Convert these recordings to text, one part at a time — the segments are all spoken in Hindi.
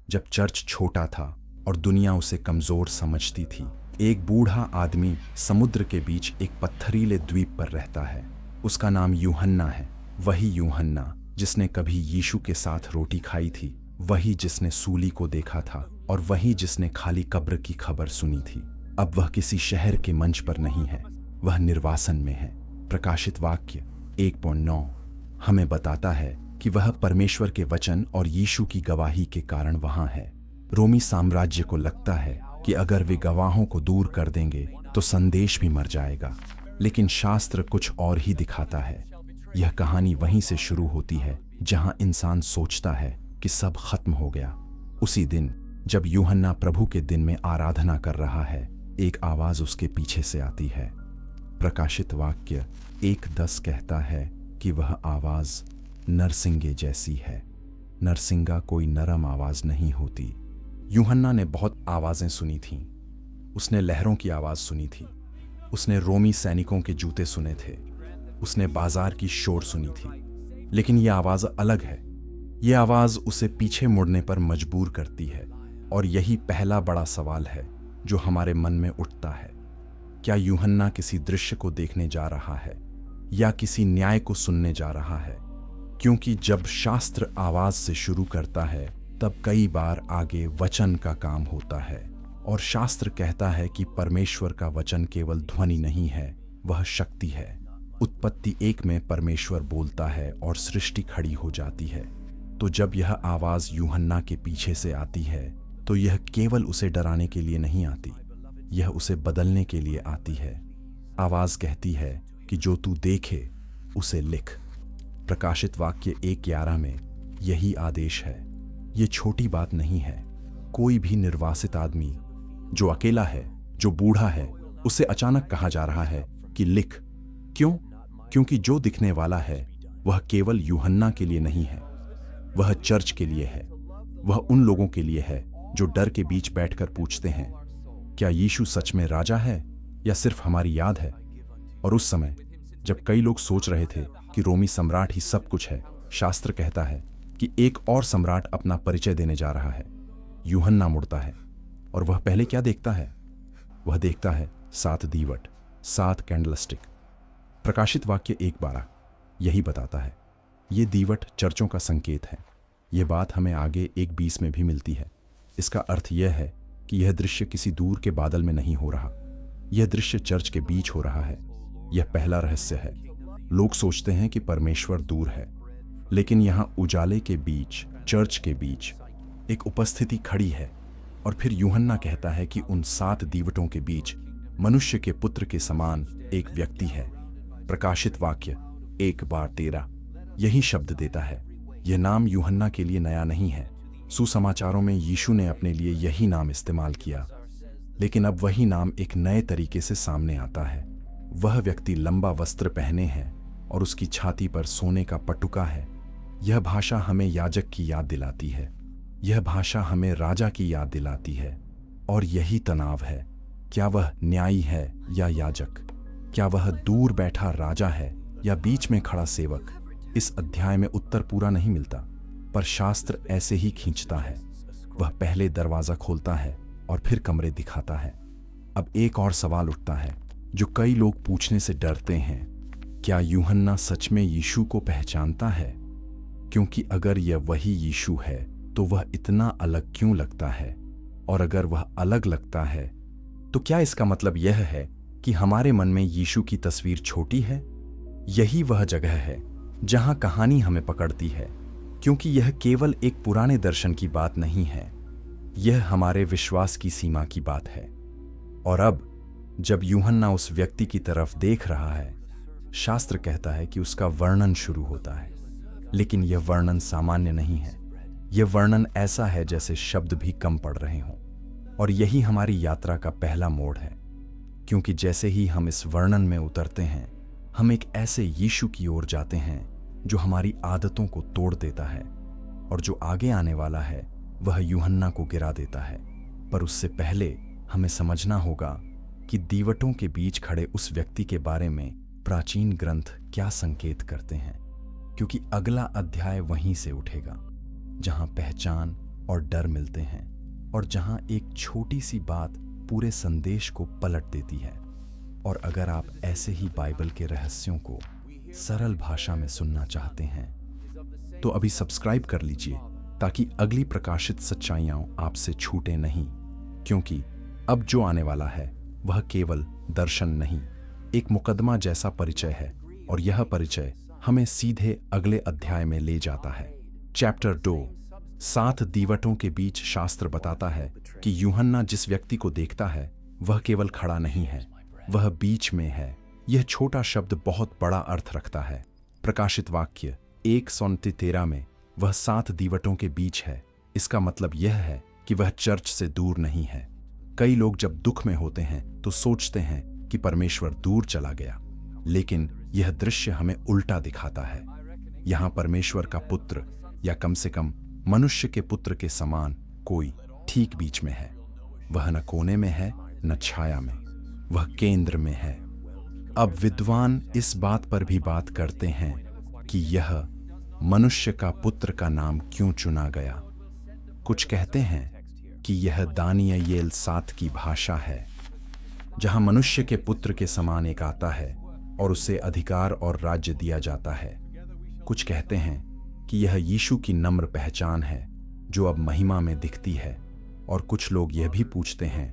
जब चर्च छोटा था और दुनिया उसे कमजोर समझती थी। एक बूढ़ा आदमी समुद्र के बीच एक पत्थरीले द्वीप पर रहता है। उसका नाम यूहन्ना है। वही यूहन्ना जिसने कभी यीशु के साथ रोटी खाई थी, वही जिसने सूली को देखा था और वही जिसने खाली कब्र की खबर सुनी थी। अब वह किसी शहर के मंच पर नहीं है, वह निर्वासन में है। प्रकाशित वाक्य 1:9 हमें बताता है कि वह परमेश्वर के वचन और यीशु की गवाही के कारण वहां है। रोमी साम्राज्य को लगता है कि अगर वे गवाहों को दूर कर देंगे तो संदेश भी मर जाएगा, लेकिन शास्त्र कुछ और ही दिखाता है। यह कहानी वहीं से शुरू होती है जहां इंसान सोचता है कि सब खत्म हो गया। उसी दिन जब यूहन्ना प्रभु के दिन में आराधना कर रहा है, एक आवाज उसके पीछे से आती है। प्रकाशित वाक्य 1:10 कहता है कि वह आवाज नरसिंगे जैसी है। नरसिंगा कोई नरम आवाज नहीं होती। यूहन्ना ने बहुत आवाजें सुनी थीं। उसने लहरों की आवाज सुनी थी, उसने रोमी सैनिकों के जूते सुने थे, उसने बाजार की शोर सुनी थी। लेकिन यह आवाज अलग है। यह आवाज उसे पीछे मुड़ने पर मजबूर करती है। और यही पहला बड़ा सवाल है जो हमारे मन में उठता है। क्या यूहन्ना किसी दृश्य को देखने जा रहा है या किसी न्याय को सुनने जा रहा है? क्योंकि जब शास्त्र आवाज से शुरू करता है तब कई बार आगे वचन का काम होता है। और शास्त्र कहता है कि परमेश्वर का वचन केवल ध्वनि नहीं है, वह शक्ति है। उत्पत्ति 1 में परमेश्वर बोलता है और सृष्टि खड़ी हो जाती है। तो जब यह आवाज यूहन्ना के पीछे से आती है तो यह केवल उसे डराने के लिए नहीं आती, यह उसे बदलने के लिए आती है। आवाज कहती है कि जो तू देखे उसे लिख। प्रकाशित वाक्य 1:11 में यही आदेश है। ये छोटी बात नहीं है। कोई भी निर्वासित आदमी जो अकेला है, जो बूढ़ा है, उसे अचानक कहा जा रहा है कि लिख। क्यों? क्योंकि जो दिखने वाला है वह केवल यूहन्ना के लिए नहीं है, वह चर्च के लिए है। वह उन लोगों के लिए है जो डर के बीच बैठकर पूछते हैं, क्या यीशु सच में राजा है या सिर्फ हमारी याद है? और उस समय जब कई लोग सोच रहे थे कि रोमी सम्राट ही सब कुछ है, शास्त्र कहता है कि एक और सम्राट अपना परिचय देने जा रहा है। यूहन्ना मुड़ता है और वह पहले क्या देखता है? वह देखता है 7 दीवट, 7 कैंडलस्टिक। प्रकाशित वाक्य 1:12 यही बताता है। ये दीवट चर्चों का संकेत है। यह बात हमें आगे 1:20 में भी मिलती है। इसका अर्थ यह है कि यह दृश्य किसी दूर के बादल में नहीं हो रहा, यह दृश्य चर्च के बीच हो रहा है। यह पहला रहस्य है। लोग सोचते हैं कि परमेश्वर दूर है, लेकिन यहां उजाले के बीच, चर्च के बीच एक उपस्थिति खड़ी है। और फिर यूहन्ना कहता है कि उन 7 दीवटों के बीच मनुष्य के पुत्र के समान एक व्यक्ति है। प्रकाशित वाक्य 1:13 यही शब्द देता है। यह नाम यूहन्ना के लिए नया नहीं है। सुसमाचारों में यीशु ने अपने लिए यही नाम इस्तेमाल किया, लेकिन अब वही नाम एक नए तरीके से सामने आता है। वह व्यक्ति लंबा वस्त्र पहने है और उसकी छाती पर सोने का पटुका है। यह भाषा हमें याजक की याद दिलाती है। यह भाषा हमें राजा की याद दिलाती है। और यही तनाव है। क्या वह न्यायी है या याजक? क्या वह दूर बैठा राजा है या बीच में खड़ा सेवक? इस अध्याय में उत्तर पूरा नहीं मिलता, पर शास्त्र ऐसे ही खींचता है। वह पहले दरवाजा खोलता है और फिर कमरे दिखाता है। अब एक और सवाल उठता है जो कई लोग पूछने से डरते हैं। क्या यूहन्ना सच में यीशु को पहचानता है? क्योंकि अगर यह वही यीशु है तो वह इतना अलग क्यों लगता है? और अगर वह अलग लगता है तो क्या इसका मतलब यह है कि हमारे मन में यीशु की तस्वीर छोटी है? यही वह जगह है जहां कहानी हमें पकड़ती है, क्योंकि यह केवल एक पुराने दर्शन की बात नहीं है, यह हमारे विश्वास की सीमा की बात है। और अब जब यूहन्ना उस व्यक्ति की तरफ देख रहा है, शास्त्र कहता है कि उसका वर्णन शुरू होता है। लेकिन यह वर्णन सामान्य नहीं है। यह वर्णन ऐसा है जैसे शब्द भी कम पड़ रहे हों। और यही हमारी यात्रा का पहला मोड़ है, क्योंकि जैसे ही हम इस वर्णन में उतरते हैं, हम एक ऐसे यीशु की ओर जाते हैं जो हमारी आदतों को तोड़ देता है, और जो आगे आने वाला है वह यूहन्ना को गिरा देता है। पर उससे पहले हमें समझना होगा कि दीवटों के बीच खड़े उस व्यक्ति के बारे में प्राचीन ग्रंथ क्या संकेत करते हैं, क्योंकि अगला अध्याय वहीं से उठेगा जहां पहचान, और डर मिलते हैं, और जहां एक छोटी सी बात पूरे संदेश को पलट देती है। और अगर आप ऐसे ही बाइबल के रहस्यों को सरल भाषा में सुनना चाहते हैं तो अभी सब्सक्राइब कर लीजिए, ताकि अगली प्रकाशित सच्चाइयां आपसे छूटे नहीं। क्योंकि अब जो आने वाला है वह केवल दर्शन नहीं, एक मुकदमा जैसा परिचय है, और यह परिचय हमें सीधे अगले अध्याय में ले जाता है। चैप्टर 2, 7 दीवटों के बीच। शास्त्र बताता है कि यूहन्ना जिस व्यक्ति को देखता है वह केवल खड़ा नहीं है, वह बीच में है। यह छोटा शब्द बहुत बड़ा अर्थ रखता है। प्रकाशित वाक्य 1:13 में वह 7 दीवटों के बीच है। इसका मतलब यह है कि वह चर्च से दूर नहीं है। कई लोग जब दुख में होते हैं तो सोचते हैं कि परमेश्वर दूर चला गया, लेकिन यह दृश्य हमें उल्टा दिखाता है। यहाँ परमेश्वर का पुत्र, या कम से कम मनुष्य के पुत्र के समान कोई ठीक बीच में है। वह न कोने में है न छाया में, वह केंद्र में है। अब विद्वान इस बात पर भी बात करते हैं कि यह मनुष्य का पुत्र का नाम क्यों चुना गया। कुछ कहते हैं कि यह दानियेल 7 की भाषा है, जहां मनुष्य के पुत्र के समान एक आता है और उसे अधिकार और राज्य दिया जाता है। कुछ कहते हैं कि यह यीशु की नम्र पहचान है जो अब महिमा में दिखती है। और कुछ लोग यह भी पूछते हैं,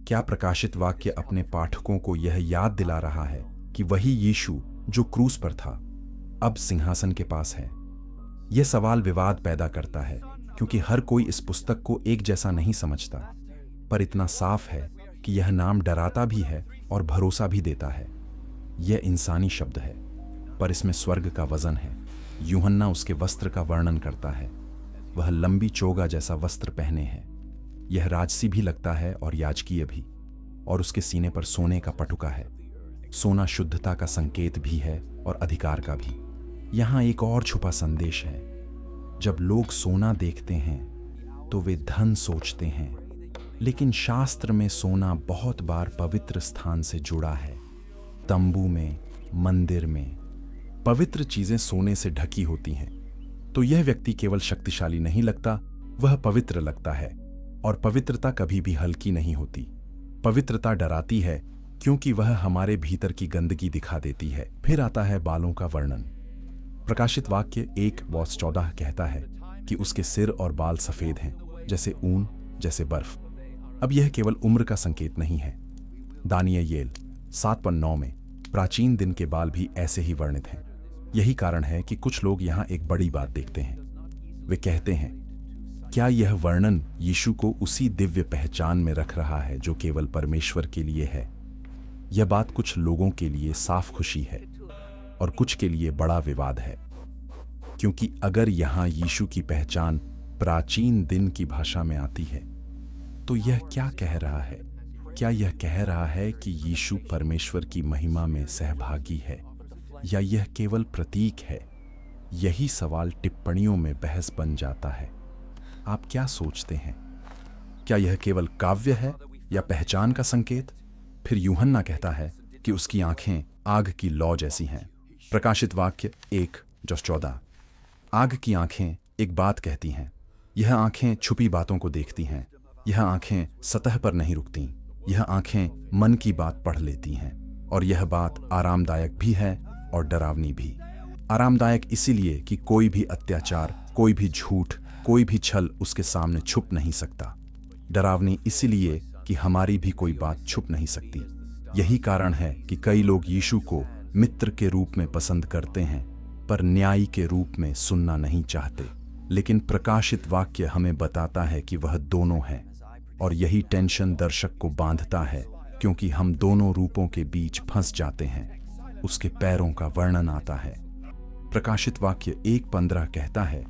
क्या प्रकाशित वाक्य अपने पाठकों को यह याद दिला रहा है कि वही यीशु जो क्रूस पर था अब सिंहासन के पास है। यह सवाल विवाद पैदा करता है, क्योंकि हर कोई इस पुस्तक को एक जैसा नहीं समझता। पर इतना साफ है कि यह नाम डराता भी है और भरोसा भी देता है। यह इंसानी शब्द है, पर इसमें स्वर्ग का वजन है। यूहन्ना उसके वस्त्र का वर्णन करता है। वह लंबी चोगा जैसा वस्त्र पहने है। यह राजसी भी लगता है और याजकीय भी, और उसके सीने पर सोने का पटुका है। सोना शुद्धता का संकेत भी है और अधिकार का भी। यहाँ एक और छुपा संदेश है। जब लोग सोना देखते हैं तो वे धन सोचते हैं, लेकिन शास्त्र में सोना बहुत बार पवित्र स्थान से जुड़ा है। तंबू में, मंदिर में पवित्र चीजें सोने से ढकी होती हैं। तो यह व्यक्ति केवल शक्तिशाली नहीं लगता, वह पवित्र लगता है। और पवित्रता कभी भी हल्की नहीं होती। पवित्रता डराती है, क्योंकि वह हमारे भीतर की गंदगी दिखा देती है। फिर आता है बालों का वर्णन। प्रकाशित वाक्य 1:14 कहता है कि उसके सिर और बाल सफेद हैं, जैसे ऊन, जैसे बर्फ। अब यह केवल उम्र का संकेत नहीं है। दानियेल 7:9 में प्राचीन दिन के बाल भी ऐसे ही वर्णित हैं। यही कारण है कि कुछ लोग यहाँ एक बड़ी बात देखते हैं। वे कहते हैं, क्या यह वर्णन यीशु को उसी दिव्य पहचान में रख रहा है जो केवल परमेश्वर के लिए है? यह बात कुछ लोगों के लिए साफ खुशी है और कुछ के लिए बड़ा विवाद है। क्योंकि अगर यहाँ यीशु की पहचान प्राचीन दिन की भाषा में आती है, तो यह क्या कह रहा है? क्या यह कह रहा है कि यीशु परमेश्वर की महिमा में सहभागी है, या यह केवल प्रतीक है? यही सवाल टिप्पणियों में बहस बन जाता है। आप क्या सोचते हैं? क्या यह केवल काव्य है या पहचान का संकेत? फिर यूहन्ना कहता है कि उसकी आंखें आग की लौ जैसी हैं। प्रकाशित वाक्य 1:14। आग की आंखें एक बात कहती हैं। यह आंखें छुपी बातों को देखती हैं। यह आंखें सतह पर नहीं रुकती। यह आंखें मन की बात पढ़ लेती हैं। और यह बात आरामदायक भी है और डरावनी भी। आरामदायक इसीलिए कि कोई भी अत्याचार, कोई भी झूठ, कोई भी छल उसके सामने छुप नहीं सकता। डरावनी इसीलिए कि हमारी भी कोई बात छुप नहीं सकती। यही कारण है कि कई लोग यीशु को मित्र के रूप में पसंद करते हैं, पर न्यायी के रूप में सुनना नहीं चाहते। लेकिन प्रकाशित वाक्य हमें बताता है कि वह दोनों है, और यही टेंशन दर्शक को बांधता है, क्योंकि हम दोनों रूपों के बीच फंस जाते हैं। उसके पैरों का वर्णन आता है। प्रकाशित वाक्य 1:15 कहता है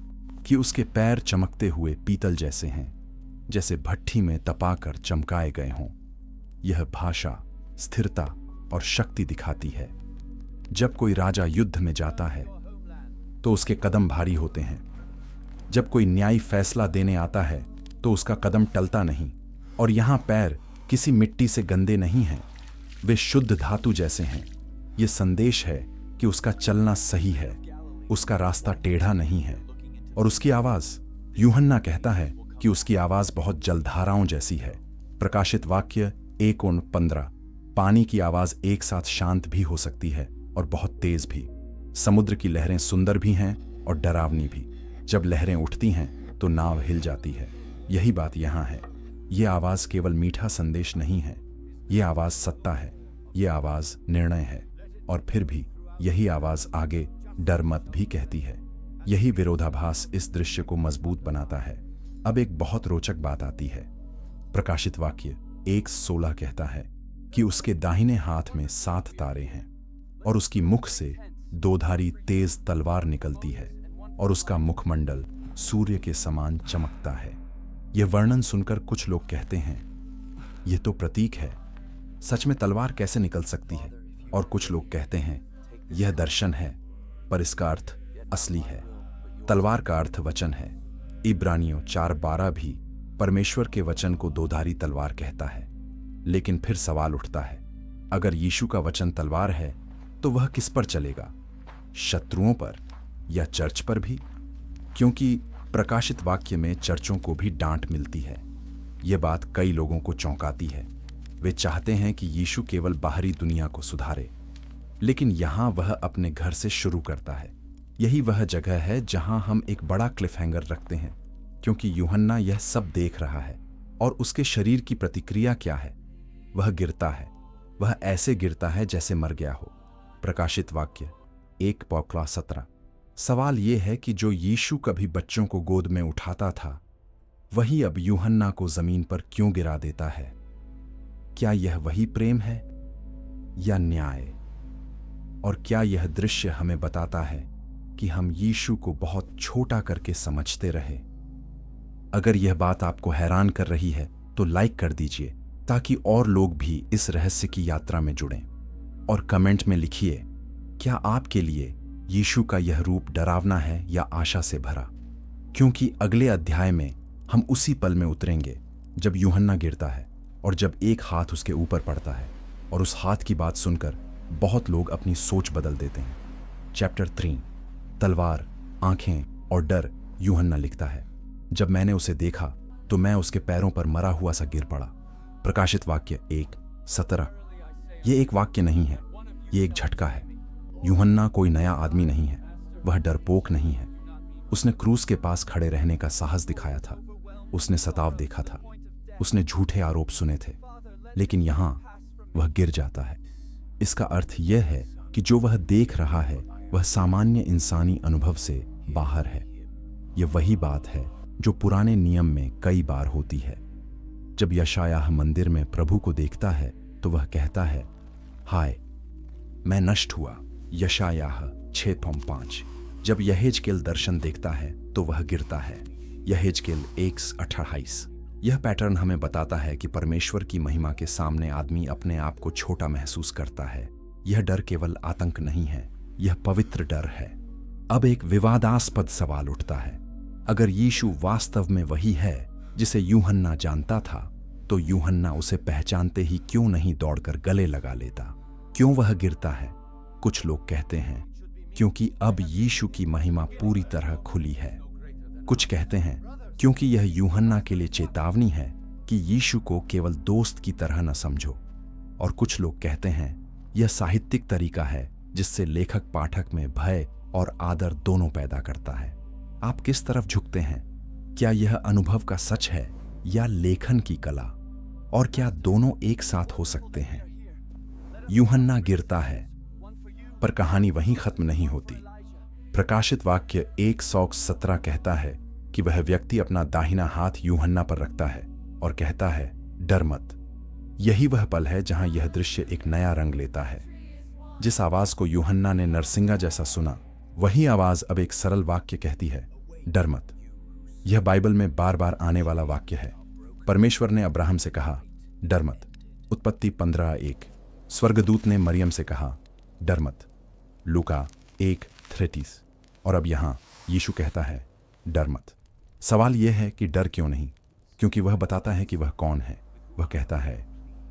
कि उसके पैर चमकते हुए पीतल जैसे हैं, जैसे भट्ठी में तपाकर चमकाए गए हों। यह भाषा स्थिरता और शक्ति दिखाती है। जब कोई राजा युद्ध में जाता है तो उसके कदम भारी होते हैं। जब कोई न्यायी फैसला देने आता है तो उसका कदम टलता नहीं। और यहाँ पैर किसी मिट्टी से गंदे नहीं हैं, वे शुद्ध धातु जैसे हैं। ये संदेश है कि उसका चलना सही है, उसका रास्ता टेढ़ा नहीं है। और उसकी आवाज, यूहन्ना कहता है कि उसकी आवाज बहुत जलधाराओं जैसी है। प्रकाशित वाक्य 1:15। पानी की आवाज एक साथ शांत भी हो सकती है और बहुत तेज भी। समुद्र की लहरें सुंदर भी हैं और डरावनी भी। जब लहरें उठती हैं तो नाव हिल जाती है। यही बात यहाँ है। ये आवाज केवल मीठा संदेश नहीं है, ये आवाज सत्ता है, ये आवाज निर्णय है। और फिर भी यही आवाज आगे डर मत भी कहती है। यही विरोधाभास इस दृश्य को मजबूत बनाता है। अब एक बहुत रोचक बात आती है। प्रकाशित वाक्य 1:16 कहता है कि उसके दाहिने हाथ में 7 तारे हैं और उसकी मुख से 2धारी तेज तलवार निकलती है और उसका मुखमंडल सूर्य के समान चमकता है। यह वर्णन सुनकर कुछ लोग कहते हैं, यह तो प्रतीक है, सच में तलवार कैसे निकल सकती है? और कुछ लोग कहते हैं, यह दर्शन है, पर इसका अर्थ असली है। तलवार का अर्थ वचन है। इब्रानियों 4:12 भी परमेश्वर के वचन को 2धारी तलवार कहता है। लेकिन फिर सवाल उठता है, अगर यीशु का वचन तलवार है तो वह किस पर चलेगा? शत्रुओं पर या चर्च पर भी? क्योंकि प्रकाशित वाक्य में चर्चों को भी डांट मिलती है। यह बात कई लोगों को चौंकाती है। वे चाहते हैं कि यीशु केवल बाहरी दुनिया को सुधारे, लेकिन यहां वह अपने घर से शुरू करता है। यही वह जगह है जहां हम एक बड़ा क्लिफहैंगर रखते हैं, क्योंकि यूहन्ना यह सब देख रहा है। और उसके शरीर की प्रतिक्रिया क्या है? वह गिरता है। वह ऐसे गिरता है जैसे मर गया हो। प्रकाशित वाक्य 1:17। सवाल यह है कि जो यीशु कभी बच्चों को गोद में उठाता था, वही अब यूहन्ना को जमीन पर क्यों गिरा देता है? क्या यह वही प्रेम है या न्याय? और क्या यह दृश्य हमें बताता है कि हम यीशु को बहुत छोटा करके समझते रहे? अगर यह बात आपको हैरान कर रही है तो लाइक कर दीजिए, ताकि और लोग भी इस रहस्य की यात्रा में जुड़ें। और कमेंट में लिखिए, क्या आपके लिए यीशु का यह रूप डरावना है या आशा से भरा? क्योंकि अगले अध्याय में हम उसी पल में उतरेंगे जब यूहन्ना गिरता है और जब एक हाथ उसके ऊपर पड़ता है, और उस हाथ की बात सुनकर बहुत लोग अपनी सोच बदल देते हैं। चैप्टर 3 तलवार, आंखें और डर। यूहन्ना लिखता है, जब मैंने उसे देखा तो मैं उसके पैरों पर मरा हुआ सा गिर पड़ा। प्रकाशित वाक्य 1:17। यह एक वाक्य नहीं है, यह एक झटका है। यूहन्ना कोई नया आदमी नहीं है, वह डरपोक नहीं है। उसने क्रूस के पास खड़े रहने का साहस दिखाया था, उसने सताव देखा था, उसने झूठे आरोप सुने थे, लेकिन यहां वह गिर जाता है। इसका अर्थ यह है कि जो वह देख रहा है वह सामान्य इंसानी अनुभव से बाहर है। यह वही बात है जो पुराने नियम में कई बार होती है। जब यशायाह मंदिर में प्रभु को देखता है तो वह कहता है, हाय मैं नष्ट हुआ। यशायाह 6:5। जब यहेजकेल दर्शन देखता है तो वह गिरता है। यहेजकेल 1:28। यह पैटर्न हमें बताता है कि परमेश्वर की महिमा के सामने आदमी अपने आप को छोटा महसूस करता है। यह डर केवल आतंक नहीं है, यह पवित्र डर है। अब एक विवादास्पद सवाल उठता है, अगर यीशु वास्तव में वही है जिसे यूहन्ना जानता था, तो यूहन्ना उसे पहचानते ही क्यों नहीं दौड़कर गले लगा लेता? क्यों वह गिरता है? कुछ लोग कहते हैं क्योंकि अब यीशु की महिमा पूरी तरह खुली है। कुछ कहते हैं क्योंकि यह यूहन्ना के लिए चेतावनी है कि यीशु को केवल दोस्त की तरह न समझो। और कुछ लोग कहते हैं यह साहित्यिक तरीका है जिससे लेखक पाठक में भय और आदर दोनों पैदा करता है। आप किस तरफ झुकते हैं? क्या यह अनुभव का सच है या लेखन की कला? और क्या दोनों एक साथ हो सकते हैं? यूहन्ना गिरता है, पर कहानी वहीं खत्म नहीं होती। प्रकाशित वाक्य 1:17 कहता है कि वह व्यक्ति अपना दाहिना हाथ यूहन्ना पर रखता है और कहता है, डर मत। यही वह पल है जहां यह दृश्य एक नया रंग लेता है। जिस आवाज को यूहन्ना ने नरसिंगा जैसा सुना, वही आवाज अब एक सरल वाक्य कहती है, डर मत। यह बाइबल में बार बार आने वाला वाक्य है। परमेश्वर ने अब्राहम से कहा, डर मत। उत्पत्ति 15:1। स्वर्गदूत ने मरियम से कहा, डर मत। लूका 1:30। और अब यहां यीशु कहता है, डर मत। सवाल यह है कि डर क्यों नहीं? क्योंकि वह बताता है कि वह कौन है। वह कहता है,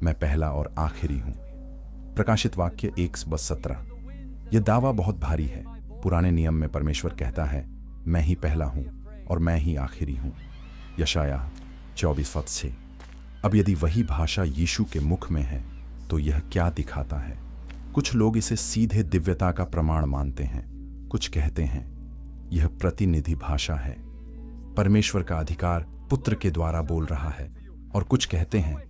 मैं पहला और आखिरी हूं। प्रकाशित वाक्य 1:17। यह दावा बहुत भारी है। पुराने नियम में परमेश्वर कहता है, मैं ही पहला हूं और मैं ही आखिरी हूं। यशाया 24:6। अब यदि वही भाषा यीशु के मुख में है तो यह क्या दिखाता है? कुछ लोग इसे सीधे दिव्यता का प्रमाण मानते हैं, कुछ कहते हैं यह प्रतिनिधि भाषा है, परमेश्वर का अधिकार पुत्र के द्वारा बोल रहा है, और कुछ कहते हैं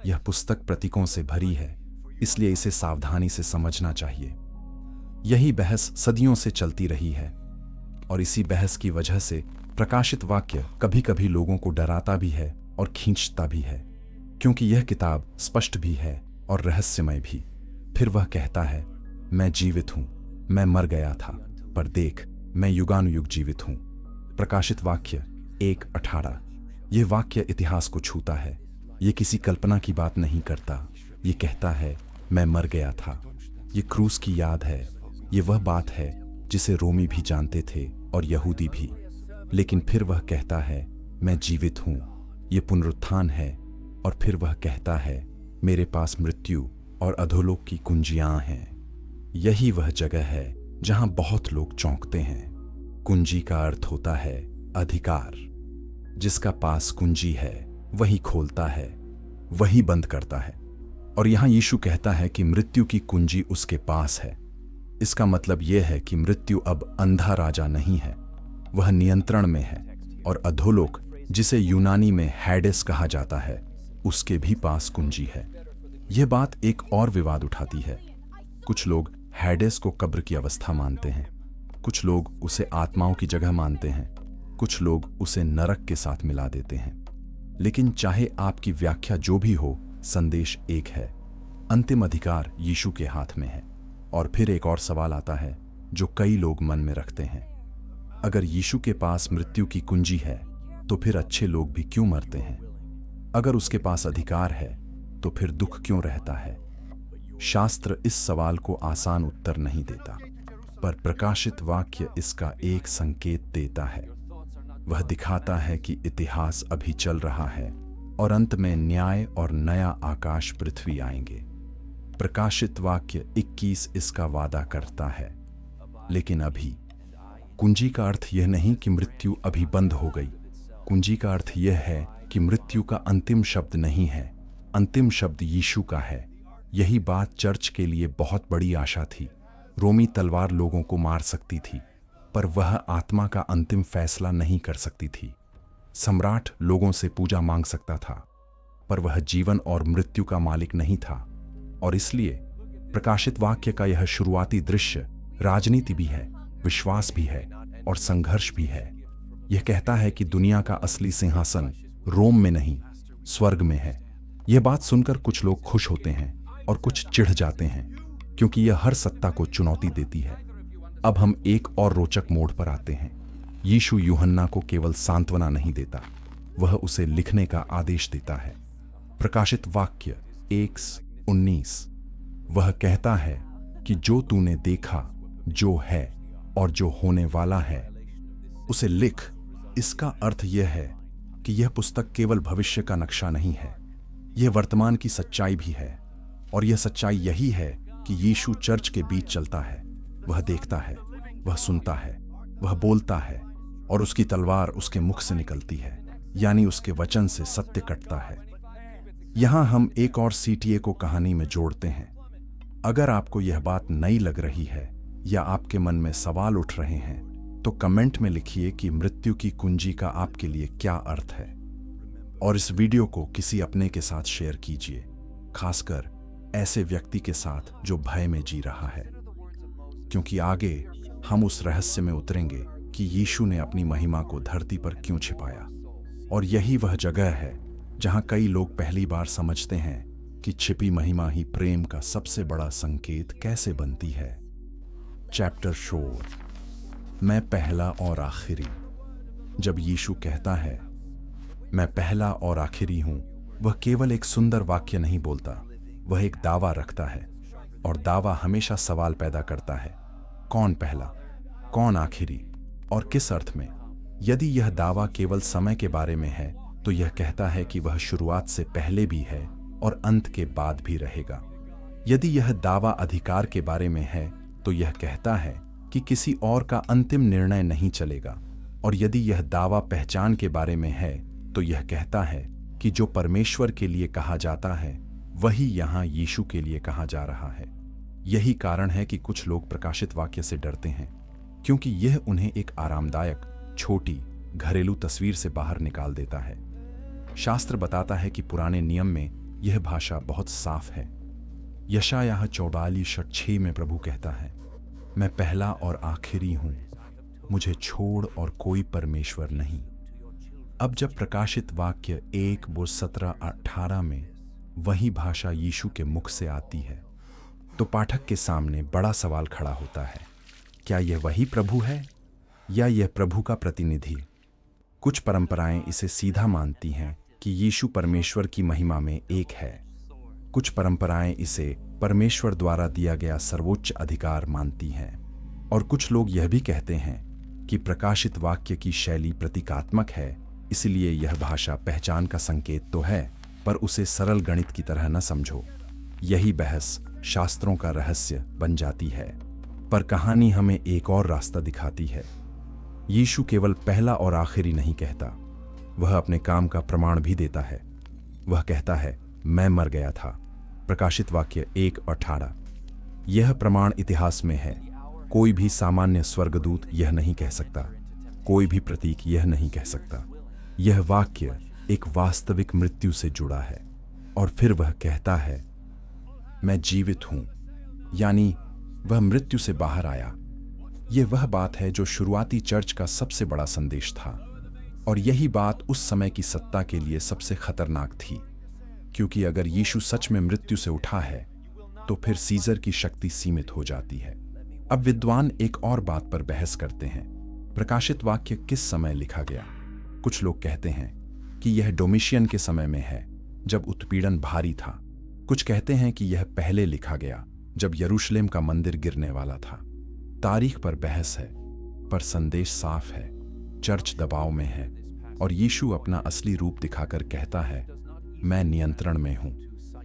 यह पुस्तक प्रतीकों से भरी है, इसलिए इसे सावधानी से समझना चाहिए। यही बहस सदियों से चलती रही है, और इसी बहस की वजह से प्रकाशित वाक्य कभी कभी लोगों को डराता भी है और खींचता भी है, क्योंकि यह किताब स्पष्ट भी है और रहस्यमय भी। फिर वह कहता है, मैं जीवित हूं, मैं मर गया था, पर देख मैं युगानुयुग जीवित हूं। प्रकाशित वाक्य 1:18। यह वाक्य इतिहास को छूता है, ये किसी कल्पना की बात नहीं करता। ये कहता है मैं मर गया था। ये क्रूस की याद है, ये वह बात है जिसे रोमी भी जानते थे और यहूदी भी। लेकिन फिर वह कहता है मैं जीवित हूं, ये पुनरुत्थान है। और फिर वह कहता है मेरे पास मृत्यु और अधोलोक की कुंजियां हैं। यही वह जगह है जहां बहुत लोग चौंकते हैं। कुंजी का अर्थ होता है अधिकार। जिसका पास कुंजी है वही खोलता है, वही बंद करता है। और यहां यीशु कहता है कि मृत्यु की कुंजी उसके पास है। इसका मतलब यह है कि मृत्यु अब अंधा राजा नहीं है, वह नियंत्रण में है। और अधोलोक, जिसे यूनानी में हैडेस कहा जाता है, उसके भी पास कुंजी है। यह बात एक और विवाद उठाती है। कुछ लोग हैडेस को कब्र की अवस्था मानते हैं, कुछ लोग उसे आत्माओं की जगह मानते हैं, कुछ लोग उसे नरक के साथ मिला देते हैं। लेकिन चाहे आपकी व्याख्या जो भी हो, संदेश एक है, अंतिम अधिकार यीशु के हाथ में है। और फिर एक और सवाल आता है जो कई लोग मन में रखते हैं, अगर यीशु के पास मृत्यु की कुंजी है तो फिर अच्छे लोग भी क्यों मरते हैं? अगर उसके पास अधिकार है तो फिर दुख क्यों रहता है? शास्त्र इस सवाल को आसान उत्तर नहीं देता, पर प्रकाशित वाक्य इसका एक संकेत देता है। वह दिखाता है कि इतिहास अभी चल रहा है और अंत में न्याय और नया आकाश पृथ्वी आएंगे। प्रकाशित वाक्य 21 इसका वादा करता है। लेकिन अभी कुंजी का अर्थ यह नहीं कि मृत्यु अभी बंद हो गई। कुंजी का अर्थ यह है कि मृत्यु का अंतिम शब्द नहीं है, अंतिम शब्द यीशु का है। यही बात चर्च के लिए बहुत बड़ी आशा थी। रोमी तलवार लोगों को मार सकती थी, पर वह आत्मा का अंतिम फैसला नहीं कर सकती थी। सम्राट लोगों से पूजा मांग सकता था, पर वह जीवन और मृत्यु का मालिक नहीं था। और इसलिए प्रकाशित वाक्य का यह शुरुआती दृश्य राजनीति भी है, विश्वास भी है और संघर्ष भी है। यह कहता है कि दुनिया का असली सिंहासन रोम में नहीं, स्वर्ग में है। यह बात सुनकर कुछ लोग खुश होते हैं और कुछ चिढ़ जाते हैं, क्योंकि यह हर सत्ता को चुनौती देती है। अब हम एक और रोचक मोड़ पर आते हैं। यीशु यूहन्ना को केवल सांत्वना नहीं देता, वह उसे लिखने का आदेश देता है। प्रकाशित वाक्य 1:19। वह कहता है कि जो तूने देखा, जो है और जो होने वाला है, उसे लिख। इसका अर्थ यह है कि यह पुस्तक केवल भविष्य का नक्शा नहीं है, यह वर्तमान की सच्चाई भी है। और यह सच्चाई यही है कि यीशु चर्च के बीच चलता है। वह देखता है, वह सुनता है, वह बोलता है, और उसकी तलवार उसके मुख से निकलती है, यानी उसके वचन से सत्य कटता है। यहां हम एक और सीटीए को कहानी में जोड़ते हैं। अगर आपको यह बात नई लग रही है या आपके मन में सवाल उठ रहे हैं, तो कमेंट में लिखिए कि मृत्यु की कुंजी का आपके लिए क्या अर्थ है। और इस वीडियो को किसी अपने के साथ शेयर कीजिए, खासकर ऐसे व्यक्ति के साथ जो भय में जी रहा है, क्योंकि आगे हम उस रहस्य में उतरेंगे कि यीशु ने अपनी महिमा को धरती पर क्यों छिपाया। और यही वह जगह है जहां कई लोग पहली बार समझते हैं कि छिपी महिमा ही प्रेम का सबसे बड़ा संकेत कैसे बनती है। चैप्टर 4। मैं पहला और आखिरी। जब यीशु कहता है मैं पहला और आखिरी हूं, वह केवल एक सुंदर वाक्य नहीं बोलता, वह एक दावा रखता है। और दावा हमेशा सवाल पैदा करता है, कौन पहला, कौन आखिरी और किस अर्थ में? यदि यह दावा केवल समय के बारे में है तो यह कहता है कि वह शुरुआत से पहले भी है और अंत के बाद भी रहेगा। यदि यह दावा अधिकार के बारे में है तो यह कहता है कि किसी और का अंतिम निर्णय नहीं चलेगा। और यदि यह दावा पहचान के बारे में है तो यह कहता है कि जो परमेश्वर के लिए कहा जाता है वही यहाँ यीशु के लिए कहा जा रहा है। यही कारण है कि कुछ लोग प्रकाशित वाक्य से डरते हैं, क्योंकि यह उन्हें एक आरामदायक, छोटी, घरेलू तस्वीर से बाहर निकाल देता है। शास्त्र बताता है कि पुराने नियम में यह भाषा बहुत साफ है। यशायाह 44:6 में प्रभु कहता है, मैं पहला और आखिरी हूं, मुझे छोड़ और कोई परमेश्वर नहीं। अब जब प्रकाशित वाक्य 1:17-18 में वही भाषा यीशु के मुख से आती है, तो पाठक के सामने बड़ा सवाल खड़ा होता है, क्या यह वही प्रभु है या यह प्रभु का प्रतिनिधि? कुछ परंपराएं इसे सीधा मानती हैं कि यीशु परमेश्वर की महिमा में एक है। कुछ परंपराएं इसे परमेश्वर द्वारा दिया गया सर्वोच्च अधिकार मानती हैं, और कुछ लोग यह भी कहते हैं कि प्रकाशित वाक्य की शैली प्रतीकात्मक है, इसलिए यह भाषा पहचान का संकेत तो है, पर उसे सरल गणित की तरह न समझो। यही बहस शास्त्रों का रहस्य बन जाती है। पर कहानी हमें एक और रास्ता दिखाती है। यीशु केवल पहला और आखिरी नहीं कहता, वह अपने काम का प्रमाण भी देता है। वह कहता है, मैं मर गया था। प्रकाशित वाक्य 1:18। यह प्रमाण इतिहास में है। कोई भी सामान्य स्वर्गदूत यह नहीं कह सकता, कोई भी प्रतीक यह नहीं कह सकता। यह वाक्य एक वास्तविक मृत्यु से जुड़ा है। और फिर वह कहता है, मैं जीवित हूं, यानी वह मृत्यु से बाहर आया। यह वह बात है जो शुरुआती चर्च का सबसे बड़ा संदेश था, और यही बात उस समय की सत्ता के लिए सबसे खतरनाक थी, क्योंकि अगर यीशु सच में मृत्यु से उठा है तो फिर सीजर की शक्ति सीमित हो जाती है। अब विद्वान एक और बात पर बहस करते हैं, प्रकाशित वाक्य किस समय लिखा गया? कुछ लोग कहते हैं कि यह डोमिशियन के समय में है, जब उत्पीड़न भारी था। कुछ कहते हैं कि यह पहले लिखा गया, जब यरूशलेम का मंदिर गिरने वाला था। तारीख पर बहस है, पर संदेश साफ है। चर्च दबाव में है, और यीशु अपना असली रूप दिखाकर कहता है, मैं नियंत्रण में हूं।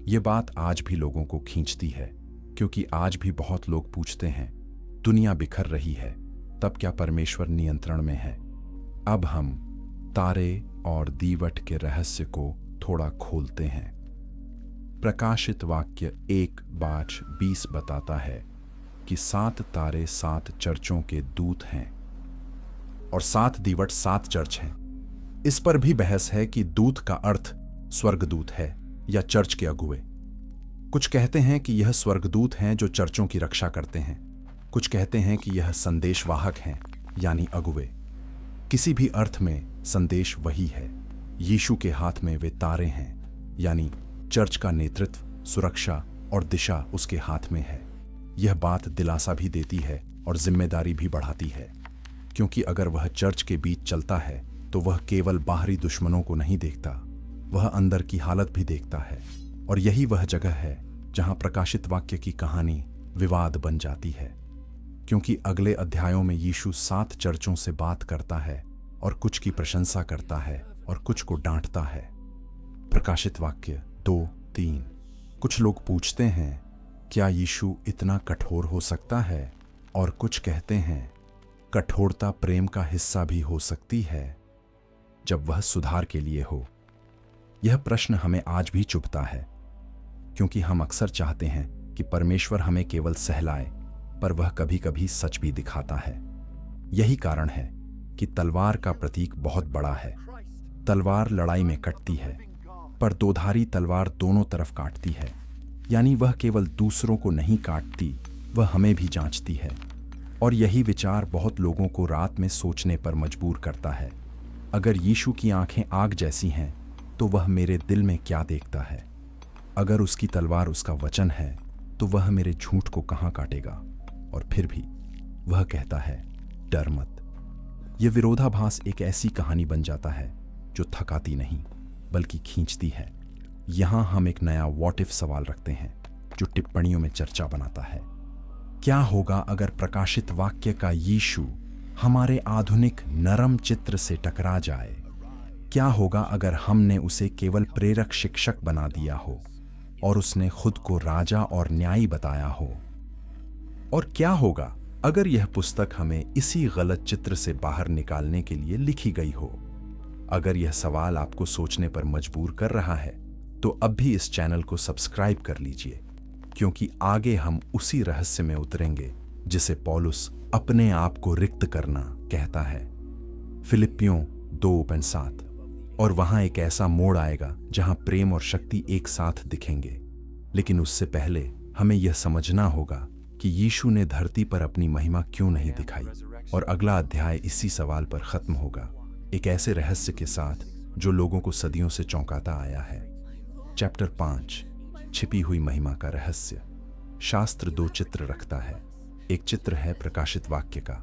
यह बात आज भी लोगों को खींचती है, क्योंकि आज भी बहुत लोग पूछते हैं, दुनिया बिखर रही है, तब क्या परमेश्वर नियंत्रण में है? अब हम तारे और दीवट के रहस्य को थोड़ा खोलते हैं। प्रकाशित वाक्य 1:20 बताता है कि 7 तारे 7 चर्चों के दूत हैं, और 7 दीवट 7 चर्च हैं। इस पर भी बहस है कि दूत का अर्थ स्वर्गदूत है या चर्च के अगुवे। कुछ कहते हैं कि यह स्वर्गदूत हैं जो चर्चों की रक्षा करते हैं। कुछ कहते हैं कि यह संदेशवाहक हैं, यानी अगुवे। किसी भी अर्थ में संदेश वही है। यीशु के हाथ में वे तारे हैं, यानी चर्च का नेतृत्व, सुरक्षा और दिशा उसके हाथ में है। यह बात दिलासा भी देती है और जिम्मेदारी भी बढ़ाती है, क्योंकि अगर वह चर्च के बीच चलता है तो वह केवल बाहरी दुश्मनों को नहीं देखता, वह अंदर की हालत भी देखता है। और यही वह जगह है जहां प्रकाशित वाक्य की कहानी विवाद बन जाती है, क्योंकि अगले अध्यायों में यीशु 7 चर्चों से बात करता है, और कुछ की प्रशंसा करता है और कुछ को डांटता है। प्रकाशित वाक्य 2:3। कुछ लोग पूछते हैं, क्या यीशु इतना कठोर हो सकता है? और कुछ कहते हैं, कठोरता प्रेम का हिस्सा भी हो सकती है, जब वह सुधार के लिए हो। यह प्रश्न हमें आज भी चुभता है, क्योंकि हम अक्सर चाहते हैं कि परमेश्वर हमें केवल सहलाए, पर वह कभी कभी सच भी दिखाता है। यही कारण है कि तलवार का प्रतीक बहुत बड़ा है। तलवार लड़ाई में कटती है, पर दोधारी तलवार दोनों तरफ काटती है, यानी वह केवल दूसरों को नहीं काटती, वह हमें भी जांचती है। और यही विचार बहुत लोगों को रात में सोचने पर मजबूर करता है, अगर यीशु की आंखें आग जैसी हैं तो वह मेरे दिल में क्या देखता है? अगर उसकी तलवार उसका वचन है तो वह मेरे झूठ को कहाँ काटेगा? और फिर भी वह कहता है, डर मत। यह विरोधाभास एक ऐसी कहानी बन जाता है जो थकाती नहीं बल्कि खींचती है। यहां हम एक नया व्हाट इफ सवाल रखते हैं जो टिप्पणियों में चर्चा बनाता है। क्या होगा अगर प्रकाशित वाक्य का यीशु हमारे आधुनिक नरम चित्र से टकरा जाए? क्या होगा अगर हमने उसे केवल प्रेरक शिक्षक बना दिया हो और उसने खुद को राजा और न्यायी बताया हो? और क्या होगा अगर यह पुस्तक हमें इसी गलत चित्र से बाहर निकालने के लिए लिखी गई हो? अगर यह सवाल आपको सोचने पर मजबूर कर रहा है तो अब भी इस चैनल को सब्सक्राइब कर लीजिए, क्योंकि आगे हम उसी रहस्य में उतरेंगे जिसे पौलुस अपने आप को रिक्त करना कहता है। फिलिप्पियों 2:7। और वहां एक ऐसा मोड़ आएगा जहां प्रेम और शक्ति एक साथ दिखेंगे। लेकिन उससे पहले हमें यह समझना होगा कि यीशु ने धरती पर अपनी महिमा क्यों नहीं दिखाई। और अगला अध्याय इसी सवाल पर खत्म होगा, एक ऐसे रहस्य के साथ जो लोगों को सदियों से चौंकाता आया है। चैप्टर 5, छिपी हुई महिमा का रहस्य। शास्त्र 2 चित्र रखता है। एक चित्र है प्रकाशित वाक्य का,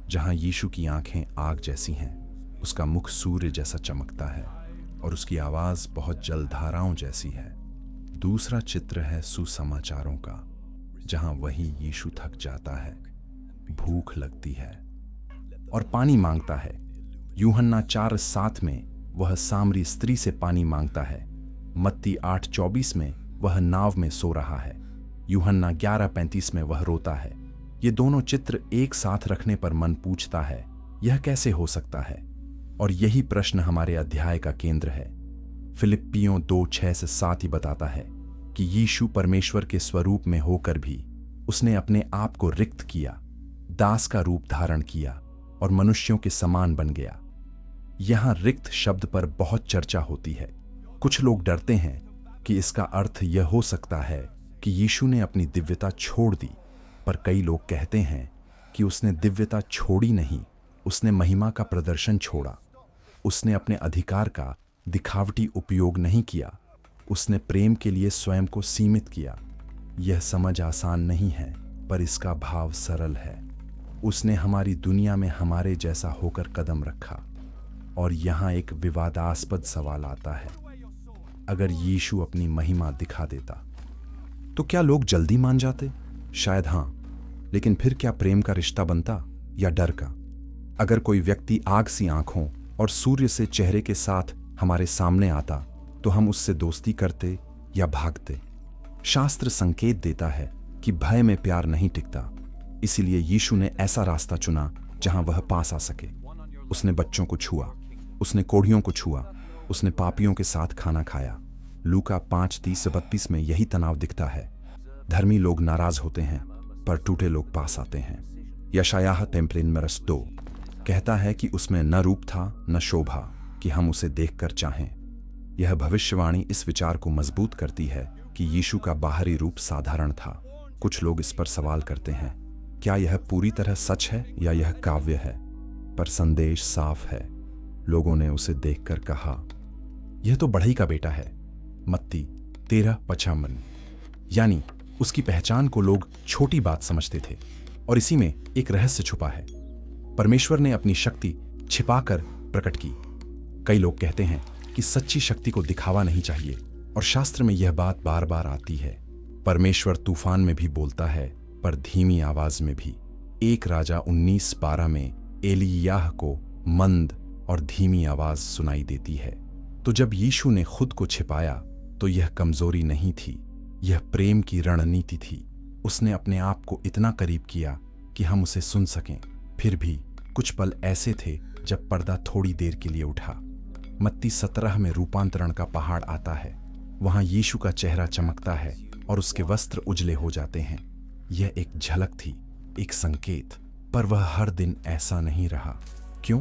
जहां यीशु की आंखें आग जैसी हैं, उसका मुख सूर्य जैसा चमकता है और उसकी आवाज बहुत जलधाराओं जैसी है। दूसरा चित्र है सुसमाचारों का, जहां वही यीशु थक जाता है, भूख लगती है और पानी मांगता है। यूहन्ना 4:7 में वह सामरी स्त्री से पानी मांगता है। मत्ती 8:24 में वह नाव में सो रहा है। यूहन्ना 11:35 में वह रोता है। ये दोनों चित्र एक साथ रखने पर मन पूछता है, यह कैसे हो सकता है? और यही प्रश्न हमारे अध्याय का केंद्र है। फिलिप्पियों 2:6-7 ही बताता है कि यीशु परमेश्वर के स्वरूप में होकर भी उसने अपने आप को रिक्त किया, दास का रूप धारण किया और मनुष्यों के समान बन गया। यहां रिक्त शब्द पर बहुत चर्चा होती है। कुछ लोग डरते हैं कि इसका अर्थ यह हो सकता है कि यीशु ने अपनी दिव्यता छोड़ दी, पर कई लोग कहते हैं कि उसने दिव्यता छोड़ी नहीं, उसने महिमा का प्रदर्शन छोड़ा। उसने अपने अधिकार का दिखावटी उपयोग नहीं किया, उसने प्रेम के लिए स्वयं को सीमित किया। यह समझ आसान नहीं है, पर इसका भाव सरल है। उसने हमारी दुनिया में हमारे जैसा होकर कदम रखा। और यहां एक विवादास्पद सवाल आता है, अगर यीशु अपनी महिमा दिखा देता तो क्या लोग जल्दी मान जाते? शायद हां, लेकिन फिर क्या प्रेम का रिश्ता बनता या डर का? अगर कोई व्यक्ति आग सी आंखों और सूर्य से चेहरे के साथ हमारे सामने आता तो हम उससे दोस्ती करते या भागते? शास्त्र संकेत देता है कि भय में प्यार नहीं टिकता। इसीलिए यीशु ने ऐसा रास्ता चुना जहां वह पास आ सके। उसने बच्चों को छुआ, उसने कोढ़ियों को छुआ, उसने पापियों के साथ खाना खाया। लूका 5:30-32 में यही तनाव दिखता है। धर्मी लोग नाराज होते हैं, पर टूटे लोग पास आते हैं। यशायाह 3:2 कहता है कि उसमें न रूप था न शोभा कि हम उसे देखकर चाहें। यह भविष्यवाणी इस विचार को मजबूत करती है कि यीशु का बाहरी रूप साधारण था। कुछ लोग इस पर सवाल करते हैं, क्या यह पूरी तरह सच है या यह काव्य है? पर संदेश साफ है। लोगों ने उसे देखकर कहा, यह तो बढ़ई का बेटा है। मत्ती 13:55। यानी उसकी पहचान को लोग छोटी बात समझते थे। और इसी में एक रहस्य छुपा है। परमेश्वर ने अपनी शक्ति छिपाकर प्रकट की। कई लोग कहते हैं कि सच्ची शक्ति को दिखावा नहीं चाहिए, और शास्त्र में यह बात बार बार आती है। परमेश्वर तूफान में भी बोलता है, पर धीमी आवाज में भी। 1 राजा 19:12 में एलियाह को मंद और धीमी आवाज सुनाई देती है। तो जब यीशु ने खुद को छिपाया तो यह कमजोरी नहीं थी, यह प्रेम की रणनीति थी। उसने अपने आप को इतना करीब किया कि हम उसे सुन सकें। फिर भी कुछ पल ऐसे थे जब पर्दा थोड़ी देर के लिए उठा। मत्ती 17 में रूपांतरण का पहाड़ आता है। वहां यीशु का चेहरा चमकता है और उसके वस्त्र उजले हो जाते हैं। यह एक झलक थी, एक संकेत। पर वह हर दिन ऐसा नहीं रहा। क्यों?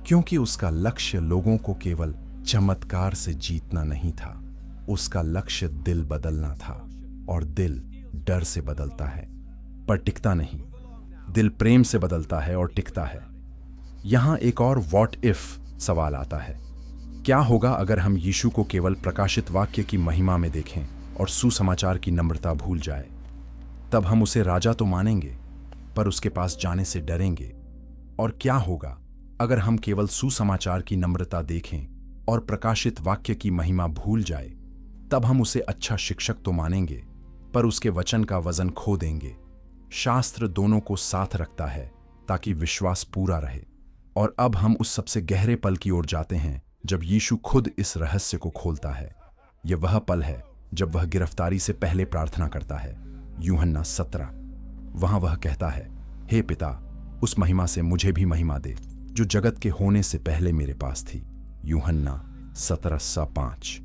क्योंकि उसका लक्ष्य लोगों को केवल चमत्कार से जीतना नहीं था। उसका लक्ष्य दिल बदलना था, और दिल डर से बदलता है पर टिकता नहीं। दिल प्रेम से बदलता है और टिकता है। यहां एक और व्हाट इफ सवाल आता है। क्या होगा अगर हम यीशु को केवल प्रकाशित वाक्य की महिमा में देखें और सुसमाचार की नम्रता भूल जाए? तब हम उसे राजा तो मानेंगे, पर उसके पास जाने से डरेंगे। और क्या होगा अगर हम केवल सुसमाचार की नम्रता देखें और प्रकाशित वाक्य की महिमा भूल जाए? तब हम उसे अच्छा शिक्षक तो मानेंगे, पर उसके वचन का वजन खो देंगे। शास्त्र दोनों को साथ रखता है ताकि विश्वास पूरा रहे। और अब हम उस सबसे गहरे पल की ओर जाते हैं जब यीशु खुद इस रहस्य को खोलता है। यह वह पल है जब वह गिरफ्तारी से पहले प्रार्थना करता है। यूहन्ना 17। वहां वह कहता है, हे पिता, उस महिमा से मुझे भी महिमा दे जो जगत के होने से पहले मेरे पास थी। यूहन्ना 17:5।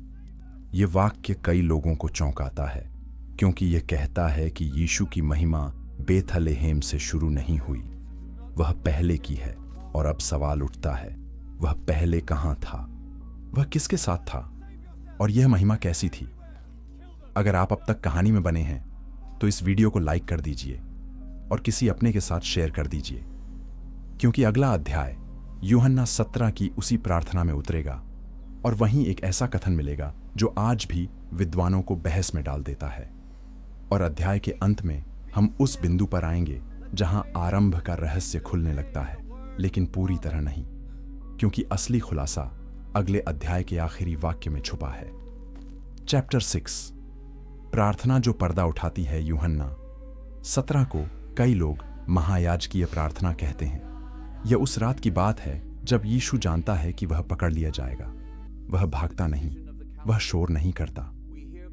ये वाक्य कई लोगों को चौंकाता है, क्योंकि यह कहता है कि यीशु की महिमा बेथलेहेम से शुरू नहीं हुई, वह पहले की है। और अब सवाल उठता है, वह पहले कहाँ था? वह किसके साथ था? और यह महिमा कैसी थी? अगर आप अब तक कहानी में बने हैं तो इस वीडियो को लाइक कर दीजिए और किसी अपने के साथ शेयर कर दीजिए, क्योंकि अगला अध्याय यूहन्ना 17 की उसी प्रार्थना में उतरेगा और वहीं एक ऐसा कथन मिलेगा जो आज भी विद्वानों को बहस में डाल देता है। और अध्याय के अंत में हम उस बिंदु पर आएंगे जहां आरंभ का रहस्य खुलने लगता है, लेकिन पूरी तरह नहीं, क्योंकि असली खुलासा अगले अध्याय के आखिरी वाक्य में छुपा है। चैप्टर 6, प्रार्थना जो पर्दा उठाती है। यूहन्ना 17 को कई लोग महायाजकीय प्रार्थना कहते हैं। यह उस रात की बात है जब यीशु जानता है कि वह पकड़ लिया जाएगा। वह भागता नहीं, वह शोर नहीं करता,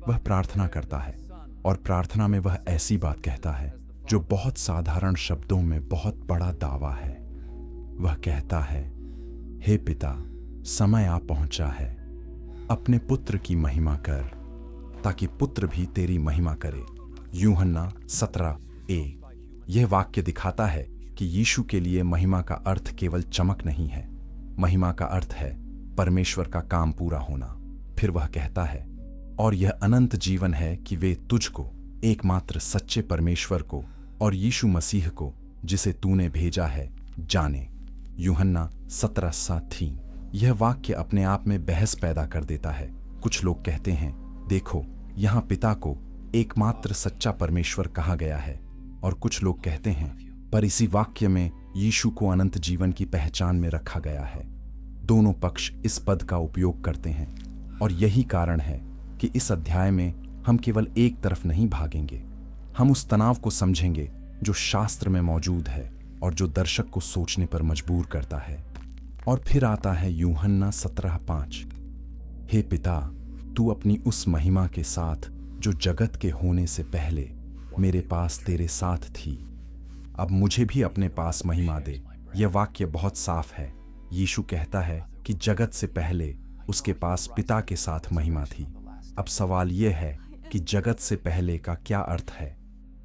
वह प्रार्थना करता है। और प्रार्थना में वह ऐसी बात कहता है जो बहुत साधारण शब्दों में बहुत बड़ा दावा है। वह कहता है, हे पिता, समय आ पहुंचा है, अपने पुत्र की महिमा कर, ताकि पुत्र भी तेरी महिमा करे। यूहन्ना 17a। यह वाक्य दिखाता है कि यीशु के लिए महिमा का अर्थ केवल चमक नहीं है। महिमा का अर्थ है परमेश्वर का काम पूरा होना। फिर वह कहता है, और यह अनंत जीवन है कि वे तुझको, एकमात्र सच्चे परमेश्वर को, और यीशु मसीह को, जिसे तूने भेजा है, जाने। यूहन्ना 17:3। यह वाक्य अपने आप में बहस पैदा कर देता है। कुछ लोग कहते हैं, देखो, यहाँ पिता को एकमात्र सच्चा परमेश्वर कहा गया है। और कुछ लोग कहते हैं, पर इसी वाक्य में यीशु को अनंत जीवन की पहचान में रखा गया है। दोनों पक्ष इस पद का उपयोग करते हैं, और यही कारण है कि इस अध्याय में हम केवल एक तरफ नहीं भागेंगे। हम उस तनाव को समझेंगे जो शास्त्र में मौजूद है और जो दर्शक को सोचने पर मजबूर करता है। और फिर आता है यूहन्ना 17:5। हे पिता, तू अपनी उस महिमा के साथ जो जगत के होने से पहले मेरे पास तेरे साथ थी, अब मुझे भी अपने पास महिमा दे। यह वाक्य बहुत साफ है। यीशु कहता है कि जगत से पहले उसके पास पिता के साथ महिमा थी। अब सवाल यह है कि जगत से पहले का क्या अर्थ है?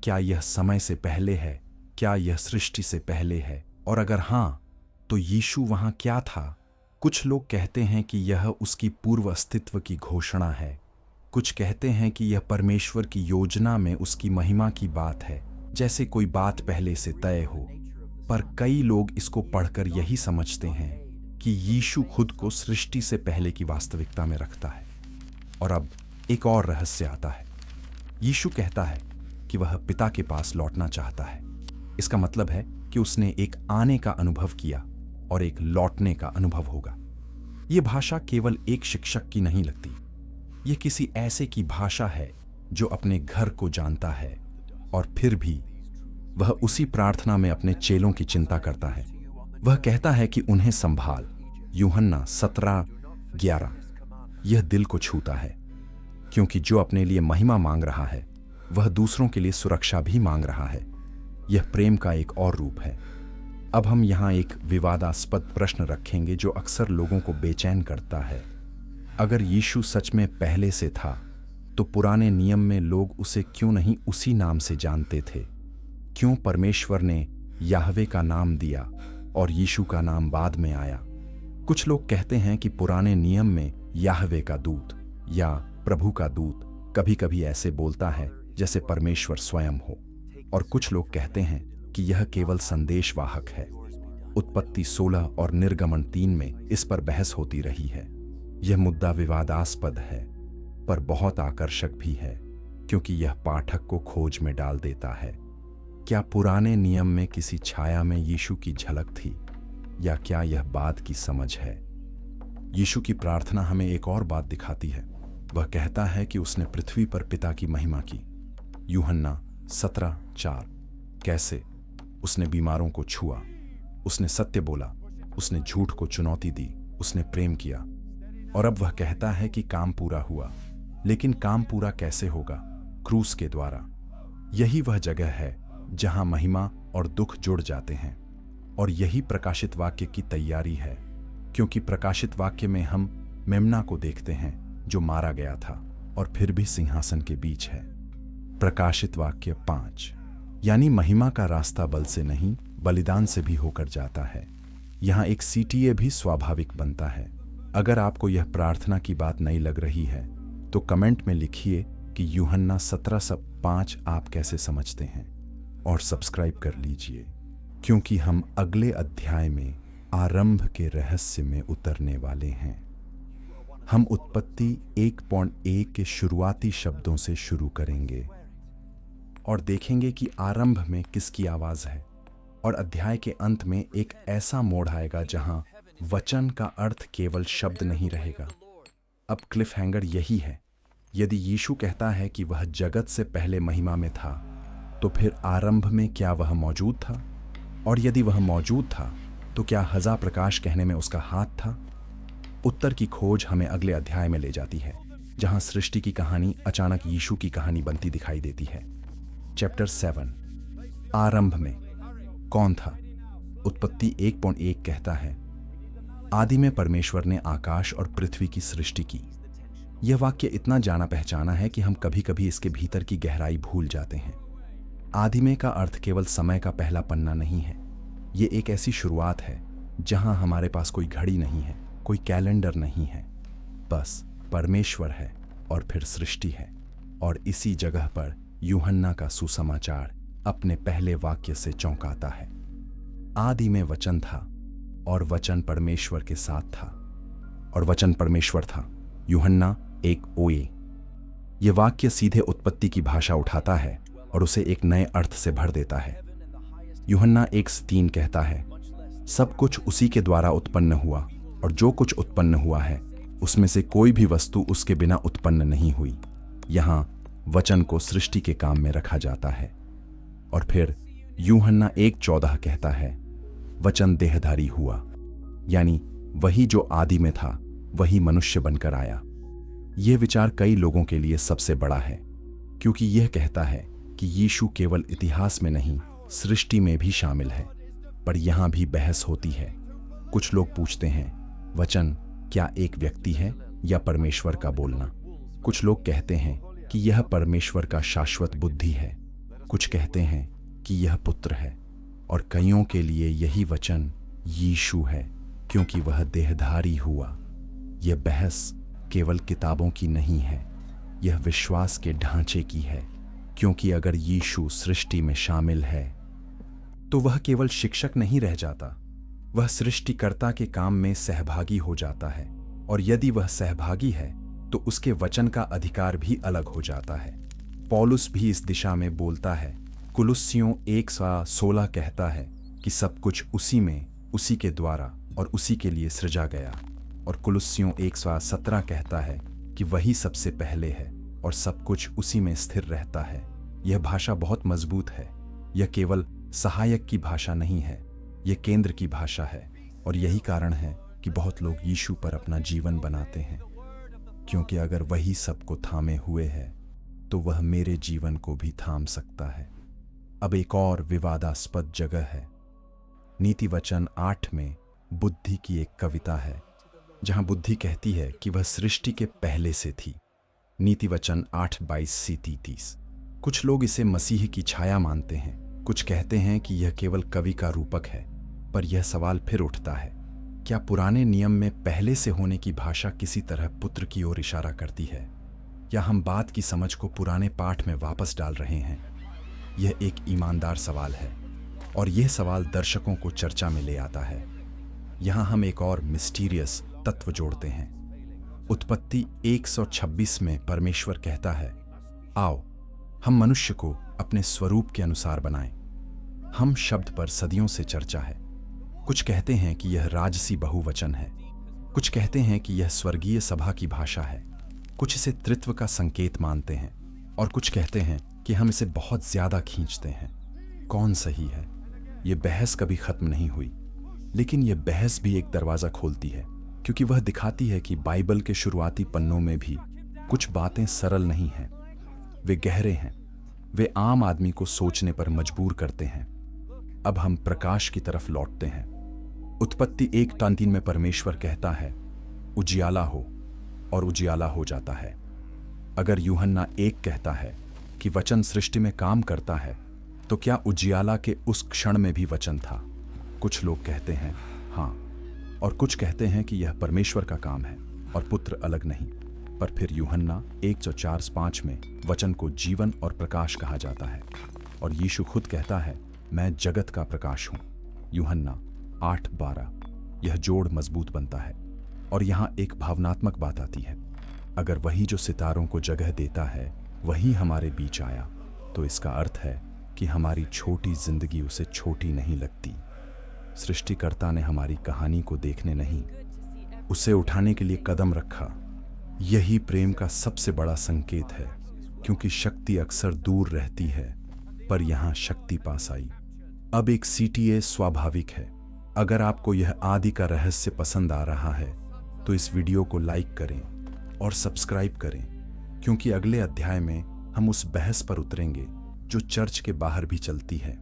क्या यह समय से पहले है? क्या यह सृष्टि से पहले है? और अगर हाँ, तो यीशु वहां क्या था? कुछ लोग कहते हैं कि यह उसकी पूर्व अस्तित्व की घोषणा है। कुछ कहते हैं कि यह परमेश्वर की योजना में उसकी महिमा की बात है, जैसे कोई बात पहले से तय हो। पर कई लोग इसको पढ़कर यही समझते हैं कि यीशु खुद को सृष्टि से पहले की वास्तविकता में रखता है। और अब एक और रहस्य आता है। यीशु कहता है कि वह पिता के पास लौटना चाहता है। इसका मतलब है कि उसने एक आने का अनुभव किया और एक लौटने का अनुभव होगा। यह भाषा केवल एक शिक्षक की नहीं लगती। यह किसी ऐसे की भाषा है जो अपने घर को जानता है, और फिर भी वह उसी प्रार्थना में अपने चेलों की चिंता करता है। वह कहता है कि उन्हें संभाल। यूहन्ना 17:11। यह दिल को छूता है, क्योंकि जो अपने लिए महिमा मांग रहा है वह दूसरों के लिए सुरक्षा भी मांग रहा है। यह प्रेम का एक और रूप है। अब हम यहाँ एक विवादास्पद प्रश्न रखेंगे जो अक्सर लोगों को बेचैन करता है। अगर यीशु सच में पहले से था, तो पुराने नियम में लोग उसे क्यों नहीं उसी नाम से जानते थे? क्यों परमेश्वर ने याहवे का नाम दिया और यीशु का नाम बाद में आया? कुछ लोग कहते हैं कि पुराने नियम में याहवे का दूत या प्रभु का दूत कभी कभी ऐसे बोलता है जैसे परमेश्वर स्वयं हो। और कुछ लोग कहते हैं कि यह केवल संदेशवाहक है। उत्पत्ति 16 और निर्गमन 3 में इस पर बहस होती रही है। यह मुद्दा विवादास्पद है, पर बहुत आकर्षक भी है, क्योंकि यह पाठक को खोज में डाल देता है। क्या पुराने नियम में किसी छाया में यीशु की झलक थी, या क्या यह बाद की समझ है? यीशु की प्रार्थना हमें एक और बात दिखाती है। वह कहता है कि उसने पृथ्वी पर पिता की महिमा की। यूहन्ना 17:4। कैसे? उसने बीमारों को छुआ, उसने सत्य बोला, उसने झूठ को चुनौती दी, उसने प्रेम किया। और अब वह कहता है कि काम पूरा हुआ। लेकिन काम पूरा कैसे होगा? क्रूस के द्वारा। यही वह जगह है जहां महिमा और दुख जुड़ जाते हैं, और यही प्रकाशित वाक्य की तैयारी है। क्योंकि प्रकाशित वाक्य में हम मेमना को देखते हैं जो मारा गया था और फिर भी सिंहासन के बीच है। प्रकाशित वाक्य 5, यानी महिमा का रास्ता बल से नहीं बलिदान से भी होकर जाता है। यहाँ एक सीटीए भी स्वाभाविक बनता है। अगर आपको यह प्रार्थना की बात नई लग रही है तो कमेंट में लिखिए कि यूहन्ना 17:5 आप कैसे समझते हैं, और सब्सक्राइब कर लीजिए क्योंकि हम अगले अध्याय में आरंभ के रहस्य में उतरने वाले हैं। हम उत्पत्ति 1.1 के शुरुआती शब्दों से शुरू करेंगे और देखेंगे कि आरंभ में किसकी आवाज है, और अध्याय के अंत में एक ऐसा मोड़ आएगा जहां वचन का अर्थ केवल शब्द नहीं रहेगा। अब क्लिफ हैंगर यही है। यदि यीशु कहता है कि वह जगत से पहले महिमा में था, तो फिर आरंभ में क्या वह मौजूद था? और यदि वह मौजूद था तो क्या हज़ा प्रकाश कहने में उसका हाथ था? उत्तर की खोज हमें अगले अध्याय में ले जाती है जहां सृष्टि की कहानी अचानक यीशु की कहानी बनती दिखाई देती है। चैप्टर 7, आरंभ में कौन था? उत्पत्ति 1.1 कहता है, आदि में परमेश्वर ने आकाश और पृथ्वी की सृष्टि की। यह वाक्य इतना जाना पहचाना है कि हम कभी कभी इसके भीतर की गहराई भूल जाते हैं। आदि में का अर्थ केवल समय का पहला पन्ना नहीं है। ये एक ऐसी शुरुआत है जहां हमारे पास कोई घड़ी नहीं है, कोई कैलेंडर नहीं है, बस परमेश्वर है और फिर सृष्टि है। और इसी जगह पर यूहन्ना का सुसमाचार अपने पहले वाक्य से चौंकाता है। आदि में वचन था और वचन परमेश्वर के साथ था और वचन परमेश्वर था। यूहन्ना 1:1। ये वाक्य सीधे उत्पत्ति की भाषा उठाता है और उसे एक नए अर्थ से भर देता है। यूहन्ना 1:3 कहता है, सब कुछ उसी के द्वारा उत्पन्न हुआ और जो कुछ उत्पन्न हुआ है उसमें से कोई भी वस्तु उसके बिना उत्पन्न नहीं हुई। यहाँ वचन को सृष्टि के काम में रखा जाता है। और फिर यूहन्ना 1:14 कहता है, वचन देहधारी हुआ, यानी वही जो आदि में था वही मनुष्य बनकर आया। यह विचार कई लोगों के लिए सबसे बड़ा है क्योंकि यह कहता है कि यीशु केवल इतिहास में नहीं सृष्टि में भी शामिल है। पर यहां भी बहस होती है। कुछ लोग पूछते हैं, वचन क्या एक व्यक्ति है या परमेश्वर का बोलना? कुछ लोग कहते हैं कि यह परमेश्वर का शाश्वत बुद्धि है, कुछ कहते हैं कि यह पुत्र है, और कईयों के लिए यही वचन यीशु है क्योंकि वह देहधारी हुआ। यह बहस केवल किताबों की नहीं है, यह विश्वास के ढांचे की है, क्योंकि अगर यीशु सृष्टि में शामिल है तो वह केवल शिक्षक नहीं रह जाता, वह सृष्टिकर्ता के काम में सहभागी हो जाता है। और यदि वह सहभागी है तो उसके वचन का अधिकार भी अलग हो जाता है। पौलुस भी इस दिशा में बोलता है। कुलुस्सियों 1:16 कहता है कि सब कुछ उसी में, उसी के द्वारा और उसी के लिए सृजा गया। और कुलुस्सियों 1:17 कहता है कि वही सबसे पहले है और सब कुछ उसी में स्थिर रहता है। यह भाषा बहुत मजबूत है। यह केवल सहायक की भाषा नहीं है, यह केंद्र की भाषा है। और यही कारण है कि बहुत लोग यीशु पर अपना जीवन बनाते हैं, क्योंकि अगर वही सबको थामे हुए है तो वह मेरे जीवन को भी थाम सकता है। अब एक और विवादास्पद जगह है। नीति वचन 8 में बुद्धि की एक कविता है जहां बुद्धि कहती है कि वह सृष्टि के पहले से थी। नीति वचन 8:22-33। कुछ लोग इसे मसीह की छाया मानते हैं, कुछ कहते हैं कि यह केवल कवि का रूपक है। पर यह सवाल फिर उठता है, क्या पुराने नियम में पहले से होने की भाषा किसी तरह पुत्र की ओर इशारा करती है, या हम बात की समझ को पुराने पाठ में वापस डाल रहे हैं? यह एक ईमानदार सवाल है और यह सवाल दर्शकों को चर्चा में ले आता है। यहां हम एक और मिस्टीरियस तत्व जोड़ते हैं। उत्पत्ति 1:26 में परमेश्वर कहता है, आओ हम मनुष्य को अपने स्वरूप के अनुसार बनाएं। हम शब्द पर सदियों से चर्चा है। कुछ कहते हैं कि यह राजसी बहुवचन है, कुछ कहते हैं कि यह स्वर्गीय सभा की भाषा है, कुछ इसे त्रित्व का संकेत मानते हैं और कुछ कहते हैं कि हम इसे बहुत ज्यादा खींचते हैं। कौन सही है? यह बहस कभी खत्म नहीं हुई, लेकिन यह बहस भी एक दरवाजा खोलती है, क्योंकि वह दिखाती है कि बाइबल के शुरुआती पन्नों में भी कुछ बातें सरल नहीं हैं। वे गहरे हैं, वे आम आदमी को सोचने पर मजबूर करते हैं। अब हम प्रकाश की तरफ लौटते हैं। उत्पत्ति 1:3 में परमेश्वर कहता है, उजियाला हो, और उजियाला हो जाता है। अगर यूहन्ना 1 कहता है कि वचन सृष्टि में काम करता है, तो क्या उजियाला के उस क्षण में भी वचन था? कुछ लोग कहते हैं हाँ, और कुछ कहते हैं कि यह परमेश्वर का काम है और पुत्र अलग नहीं। पर फिर यूहन्ना 1:4-5 में वचन को जीवन और प्रकाश कहा जाता है, और यीशु खुद कहता है, मैं जगत का प्रकाश हूं। यूहन्ना 8:12। यह जोड़ मजबूत बनता है। और यहां एक भावनात्मक बात आती है। अगर वही जो सितारों को जगह देता है वही हमारे बीच आया, तो इसका अर्थ है कि हमारी छोटी जिंदगी उसे छोटी नहीं लगती। सृष्टिकर्ता ने हमारी कहानी को देखने नहीं, उसे उठाने के लिए कदम रखा। यही प्रेम का सबसे बड़ा संकेत है, क्योंकि शक्ति अक्सर दूर रहती है, पर यहां शक्ति पास आई। अब एक CTA स्वाभाविक है। अगर आपको यह आदि का रहस्य पसंद आ रहा है तो इस वीडियो को लाइक करें और सब्सक्राइब करें, क्योंकि अगले अध्याय में हम उस बहस पर उतरेंगे जो चर्च के बाहर भी चलती है।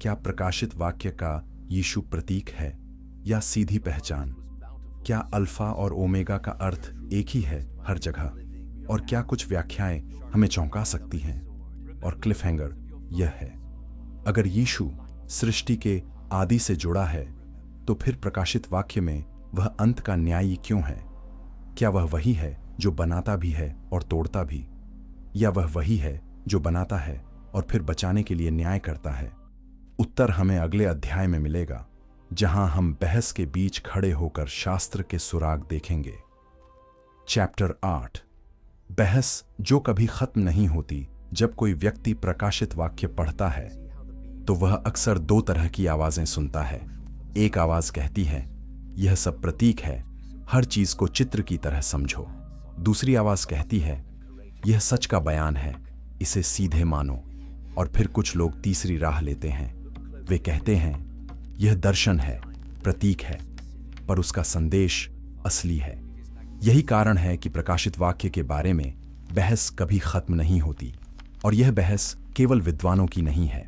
क्या प्रकाशित वाक्य का यीशु प्रतीक है या सीधी पहचान? क्या अल्फा और ओमेगा का अर्थ एक ही है हर जगह? और क्या कुछ व्याख्याएं हमें चौंका सकती हैं? और क्लिफहैंगर यह है, अगर यीशु सृष्टि के आदि से जुड़ा है, तो फिर प्रकाशित वाक्य में वह अंत का न्यायी क्यों है? क्या वह वही है जो बनाता भी है और तोड़ता भी, या वह वही है जो बनाता है और फिर बचाने के लिए न्याय करता है? उत्तर हमें अगले अध्याय में मिलेगा, जहां हम बहस के बीच खड़े होकर शास्त्र के सुराग देखेंगे। चैप्टर 8। बहस जो कभी खत्म नहीं होती। जब कोई व्यक्ति प्रकाशित वाक्य पढ़ता है तो वह अक्सर दो तरह की आवाजें सुनता है। एक आवाज कहती है, यह सब प्रतीक है, हर चीज को चित्र की तरह समझो। दूसरी आवाज कहती है, यह सच का बयान है, इसे सीधे मानो। और फिर कुछ लोग तीसरी राह लेते हैं। वे कहते हैं, यह दर्शन है, प्रतीक है, पर उसका संदेश असली है। यही कारण है कि प्रकाशित वाक्य के बारे में बहस कभी खत्म नहीं होती। और यह बहस केवल विद्वानों की नहीं है,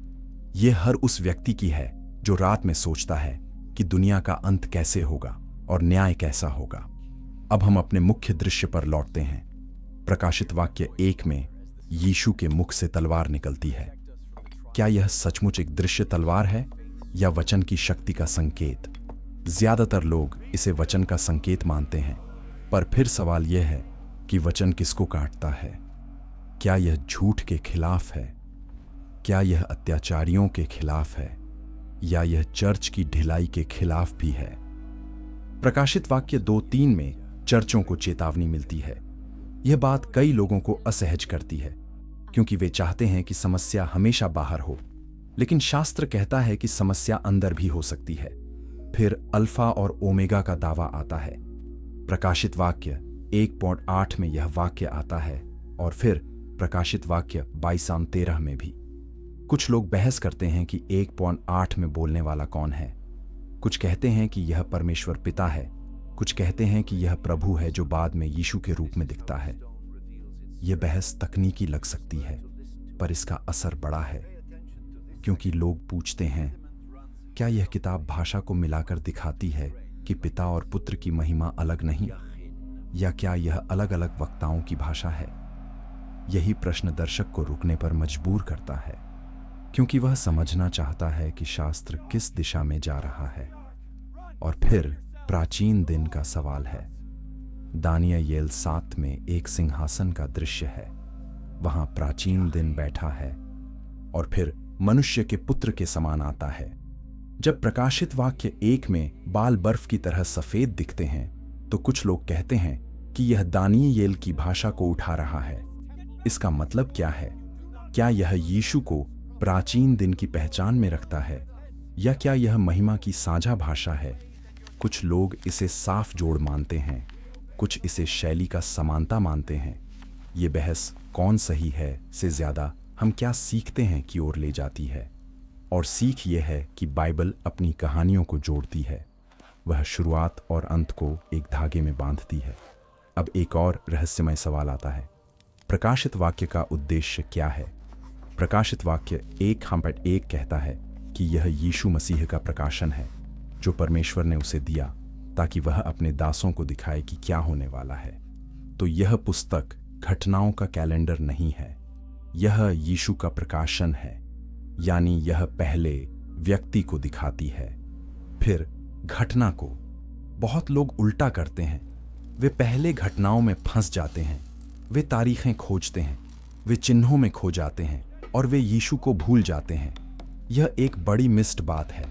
यह हर उस व्यक्ति की है जो रात में सोचता है कि दुनिया का अंत कैसे होगा और न्याय कैसा होगा। अब हम अपने मुख्य दृश्य पर लौटते हैं। प्रकाशित वाक्य 1 में यीशु के मुख से तलवार निकलती है। क्या यह सचमुच एक दृश्य तलवार है या वचन की शक्ति का संकेत? ज्यादातर लोग इसे वचन का संकेत मानते हैं, पर फिर सवाल यह है कि वचन किसको काटता है? क्या यह झूठ के खिलाफ है? क्या यह अत्याचारियों के खिलाफ है, या यह चर्च की ढिलाई के खिलाफ भी है? प्रकाशित वाक्य 2:3 में चर्चों को चेतावनी मिलती है। यह बात कई लोगों को असहज करती है, क्योंकि वे चाहते हैं कि समस्या हमेशा बाहर हो, लेकिन शास्त्र कहता है कि समस्या अंदर भी हो सकती है। फिर अल्फा और ओमेगा का दावा आता है। प्रकाशित वाक्य 1:8 में यह वाक्य आता है, और फिर प्रकाशित वाक्य 22:13 में भी। कुछ लोग बहस करते हैं कि 1:8 में बोलने वाला कौन है। कुछ कहते हैं कि यह परमेश्वर पिता है, कुछ कहते हैं कि यह प्रभु है जो बाद में यीशु के रूप में दिखता है। यह बहस तकनीकी लग सकती है, पर इसका असर बड़ा है, क्योंकि लोग पूछते हैं, क्या यह किताब भाषा को मिलाकर दिखाती है कि पिता और पुत्र की महिमा अलग नहीं, या क्या यह अलग अलग वक्ताओं की भाषा है? यही प्रश्न दर्शक को रुकने पर मजबूर करता है, क्योंकि वह समझना चाहता है कि शास्त्र किस दिशा में जा रहा है। और फिर प्राचीन दिन का सवाल है। दानियेल 7 में एक सिंहासन का दृश्य है। वहां प्राचीन दिन बैठा है और फिर मनुष्य के पुत्र के समान आता है। जब प्रकाशित वाक्य 1 में बाल बर्फ की तरह सफेद दिखते हैं, तो कुछ लोग कहते हैं कि यह दानियेल की भाषा को उठा रहा है। इसका मतलब क्या है? क्या यह यीशु को प्राचीन दिन की पहचान में रखता है, या क्या यह महिमा की साझा भाषा है? कुछ लोग इसे साफ जोड़ मानते हैं, कुछ इसे शैली का समानता मानते हैं। ये बहस कौन सही है से ज्यादा हम क्या सीखते हैं की ओर ले जाती है। और सीख ये है कि बाइबल अपनी कहानियों को जोड़ती है। वह शुरुआत और अंत को एक धागे में बांधती है। अब एक और रहस्यमय सवाल आता है, प्रकाशित वाक्य का उद्देश्य क्या है? प्रकाशित वाक्य 1:1 कहता है कि यह यीशु मसीह का प्रकाशन है। जो परमेश्वर ने उसे दिया ताकि वह अपने दासों को दिखाए कि क्या होने वाला है। तो यह पुस्तक घटनाओं का कैलेंडर नहीं है, यह यीशु का प्रकाशन है, यानी यह पहले व्यक्ति को दिखाती है, फिर घटना को। बहुत लोग उल्टा करते हैं, वे पहले घटनाओं में फंस जाते हैं, वे तारीखें खोजते हैं, वे चिन्हों में खो जाते हैं और वे यीशु को भूल जाते हैं। यह एक बड़ी मिस्ड बात है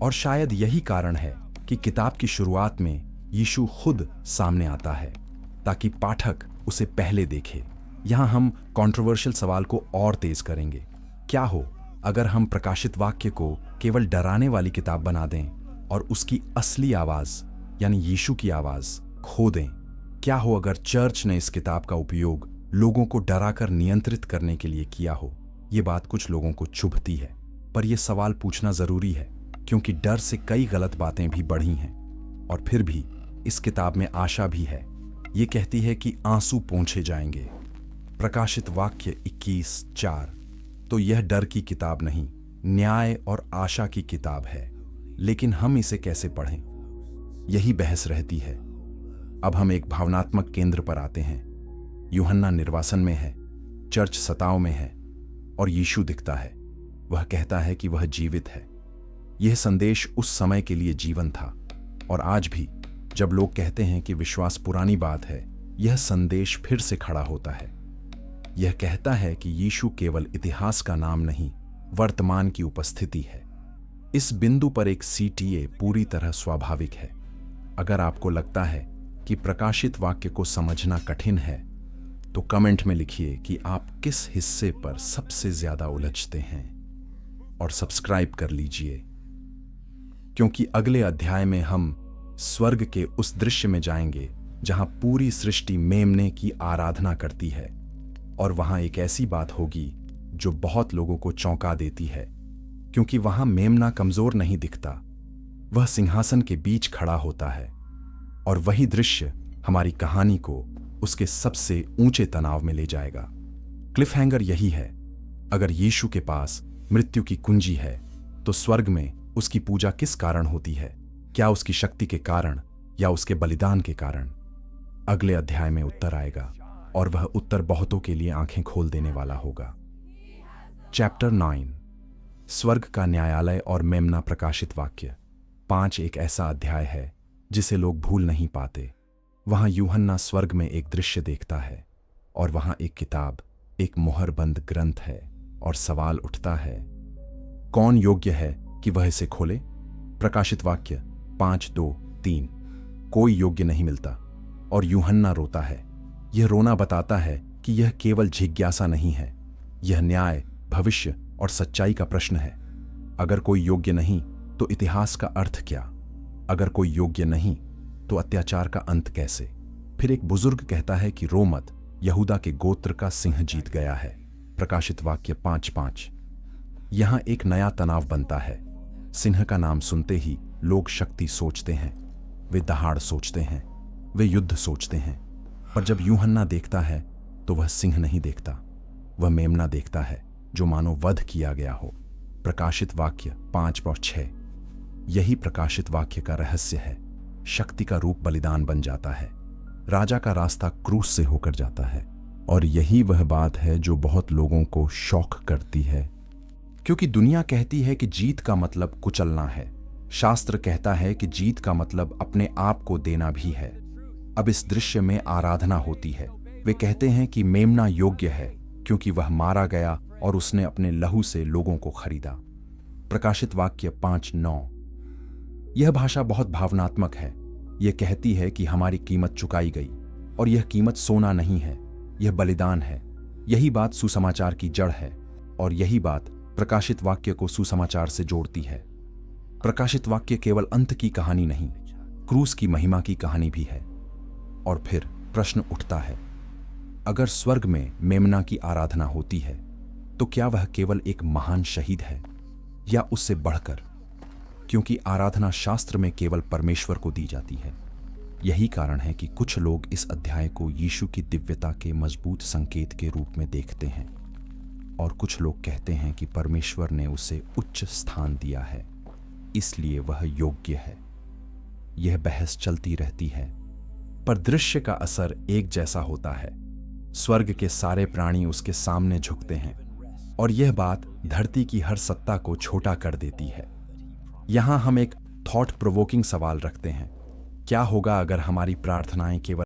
और शायद यही कारण है कि किताब की शुरुआत में यीशु खुद सामने आता है ताकि पाठक उसे पहले देखे। यहाँ हम कंट्रोवर्शियल सवाल को और तेज करेंगे। क्या हो अगर हम प्रकाशित वाक्य को केवल डराने वाली किताब बना दें और उसकी असली आवाज यानी यीशु की आवाज खो दें? क्या हो अगर चर्च ने इस किताब का उपयोग लोगों को डराकर नियंत्रित करने के लिए किया हो? ये बात कुछ लोगों को चुभती है, पर यह सवाल पूछना जरूरी है क्योंकि डर से कई गलत बातें भी बढ़ी हैं। और फिर भी इस किताब में आशा भी है। ये कहती है कि आंसू पोंछे जाएंगे। प्रकाशित वाक्य 21:4। तो यह डर की किताब नहीं, न्याय और आशा की किताब है। लेकिन हम इसे कैसे पढ़ें, यही बहस रहती है। अब हम एक भावनात्मक केंद्र पर आते हैं। यूहन्ना निर्वासन में है, चर्च सताव में है और यीशु दिखता है। वह कहता है कि वह जीवित है। यह संदेश उस समय के लिए जीवन था और आज भी जब लोग कहते हैं कि विश्वास पुरानी बात है, यह संदेश फिर से खड़ा होता है। यह कहता है कि यीशु केवल इतिहास का नाम नहीं, वर्तमान की उपस्थिति है। इस बिंदु पर एक CTA पूरी तरह स्वाभाविक है। अगर आपको लगता है कि प्रकाशित वाक्य को समझना कठिन है तो कमेंट में लिखिए कि आप किस हिस्से पर सबसे ज्यादा उलझते हैं और सब्सक्राइब कर लीजिए, क्योंकि अगले अध्याय में हम स्वर्ग के उस दृश्य में जाएंगे जहां पूरी सृष्टि मेमने की आराधना करती है। और वहां एक ऐसी बात होगी जो बहुत लोगों को चौंका देती है, क्योंकि वहां मेमना कमजोर नहीं दिखता, वह सिंहासन के बीच खड़ा होता है। और वही दृश्य हमारी कहानी को उसके सबसे ऊंचे तनाव में ले जाएगा। क्लिफहैंगर यही है, अगर यीशु के पास मृत्यु की कुंजी है तो स्वर्ग में उसकी पूजा किस कारण होती है? क्या उसकी शक्ति के कारण या उसके बलिदान के कारण? अगले अध्याय में उत्तर आएगा और वह उत्तर बहुतों के लिए आंखें खोल देने वाला होगा। चैप्टर 9, स्वर्ग का न्यायालय और मेमना। प्रकाशित वाक्य 5 एक ऐसा अध्याय है जिसे लोग भूल नहीं पाते। वहां यूहन्ना स्वर्ग में एक दृश्य देखता है और वहां एक किताब, एक मुहरबंद ग्रंथ है और सवाल उठता है, कौन योग्य है कि वह इसे खोले? प्रकाशित वाक्य 5:2-3। कोई योग्य नहीं मिलता और यूहन्ना रोता है। यह रोना बताता है कि यह केवल जिज्ञासा नहीं है, यह न्याय, भविष्य और सच्चाई का प्रश्न है। अगर कोई योग्य नहीं तो इतिहास का अर्थ क्या? अगर कोई योग्य नहीं तो अत्याचार का अंत कैसे? फिर एक बुजुर्ग कहता है कि रो मत, यहूदा के गोत्र का सिंह जीत गया है। प्रकाशित वाक्य 5:5। यहां एक नया तनाव बनता है। सिंह का नाम सुनते ही लोग शक्ति सोचते हैं, वे दहाड़ सोचते हैं, वे युद्ध सोचते हैं। पर जब यूहन्ना देखता है तो वह सिंह नहीं देखता, वह मेमना देखता है जो मानो वध किया गया हो। प्रकाशित वाक्य 5:6। यही प्रकाशित वाक्य का रहस्य है। शक्ति का रूप बलिदान बन जाता है, राजा का रास्ता क्रूस से होकर जाता है। और यही वह बात है जो बहुत लोगों को शॉक करती है, क्योंकि दुनिया कहती है कि जीत का मतलब कुचलना है। शास्त्र कहता है कि जीत का मतलब अपने आप को देना भी है। अब इस दृश्य में आराधना होती है। वे कहते हैं कि मेमना योग्य है क्योंकि वह मारा गया और उसने अपने लहू से लोगों को खरीदा। प्रकाशित वाक्य 5:9। यह भाषा बहुत भावनात्मक है। यह कहती है कि हमारी कीमत चुकाई गई और यह कीमत सोना नहीं है, यह बलिदान है। यही बात सुसमाचार की जड़ है और यही बात प्रकाशित वाक्य को सुसमाचार से जोड़ती है। प्रकाशित वाक्य केवल अंत की कहानी नहीं, क्रूस की महिमा की कहानी भी है। और फिर प्रश्न उठता है, अगर स्वर्ग में मेमना की आराधना होती है तो क्या वह केवल एक महान शहीद है या उससे बढ़कर? क्योंकि आराधना शास्त्र में केवल परमेश्वर को दी जाती है। यही कारण है कि कुछ लोग इस अध्याय को यीशु की दिव्यता के मजबूत संकेत के रूप में देखते हैं और कुछ लोग कहते हैं कि परमेश्वर ने उसे उच्च स्थान दिया है। इसलिए वह योग्य है। यह बहस चलती रहती है, पर दृश्य का असर एक जैसा होता है। स्वर्ग के सारे प्राणी उसके सामने झुकते हैं और यह बात धरती की हर सत्ता को छोटा कर देती है। यहाँ हम एक थॉट प्रोवोकिंग सवाल रखते हैं, क्या होगा अगर हमारी प्रार्थनाएं केवल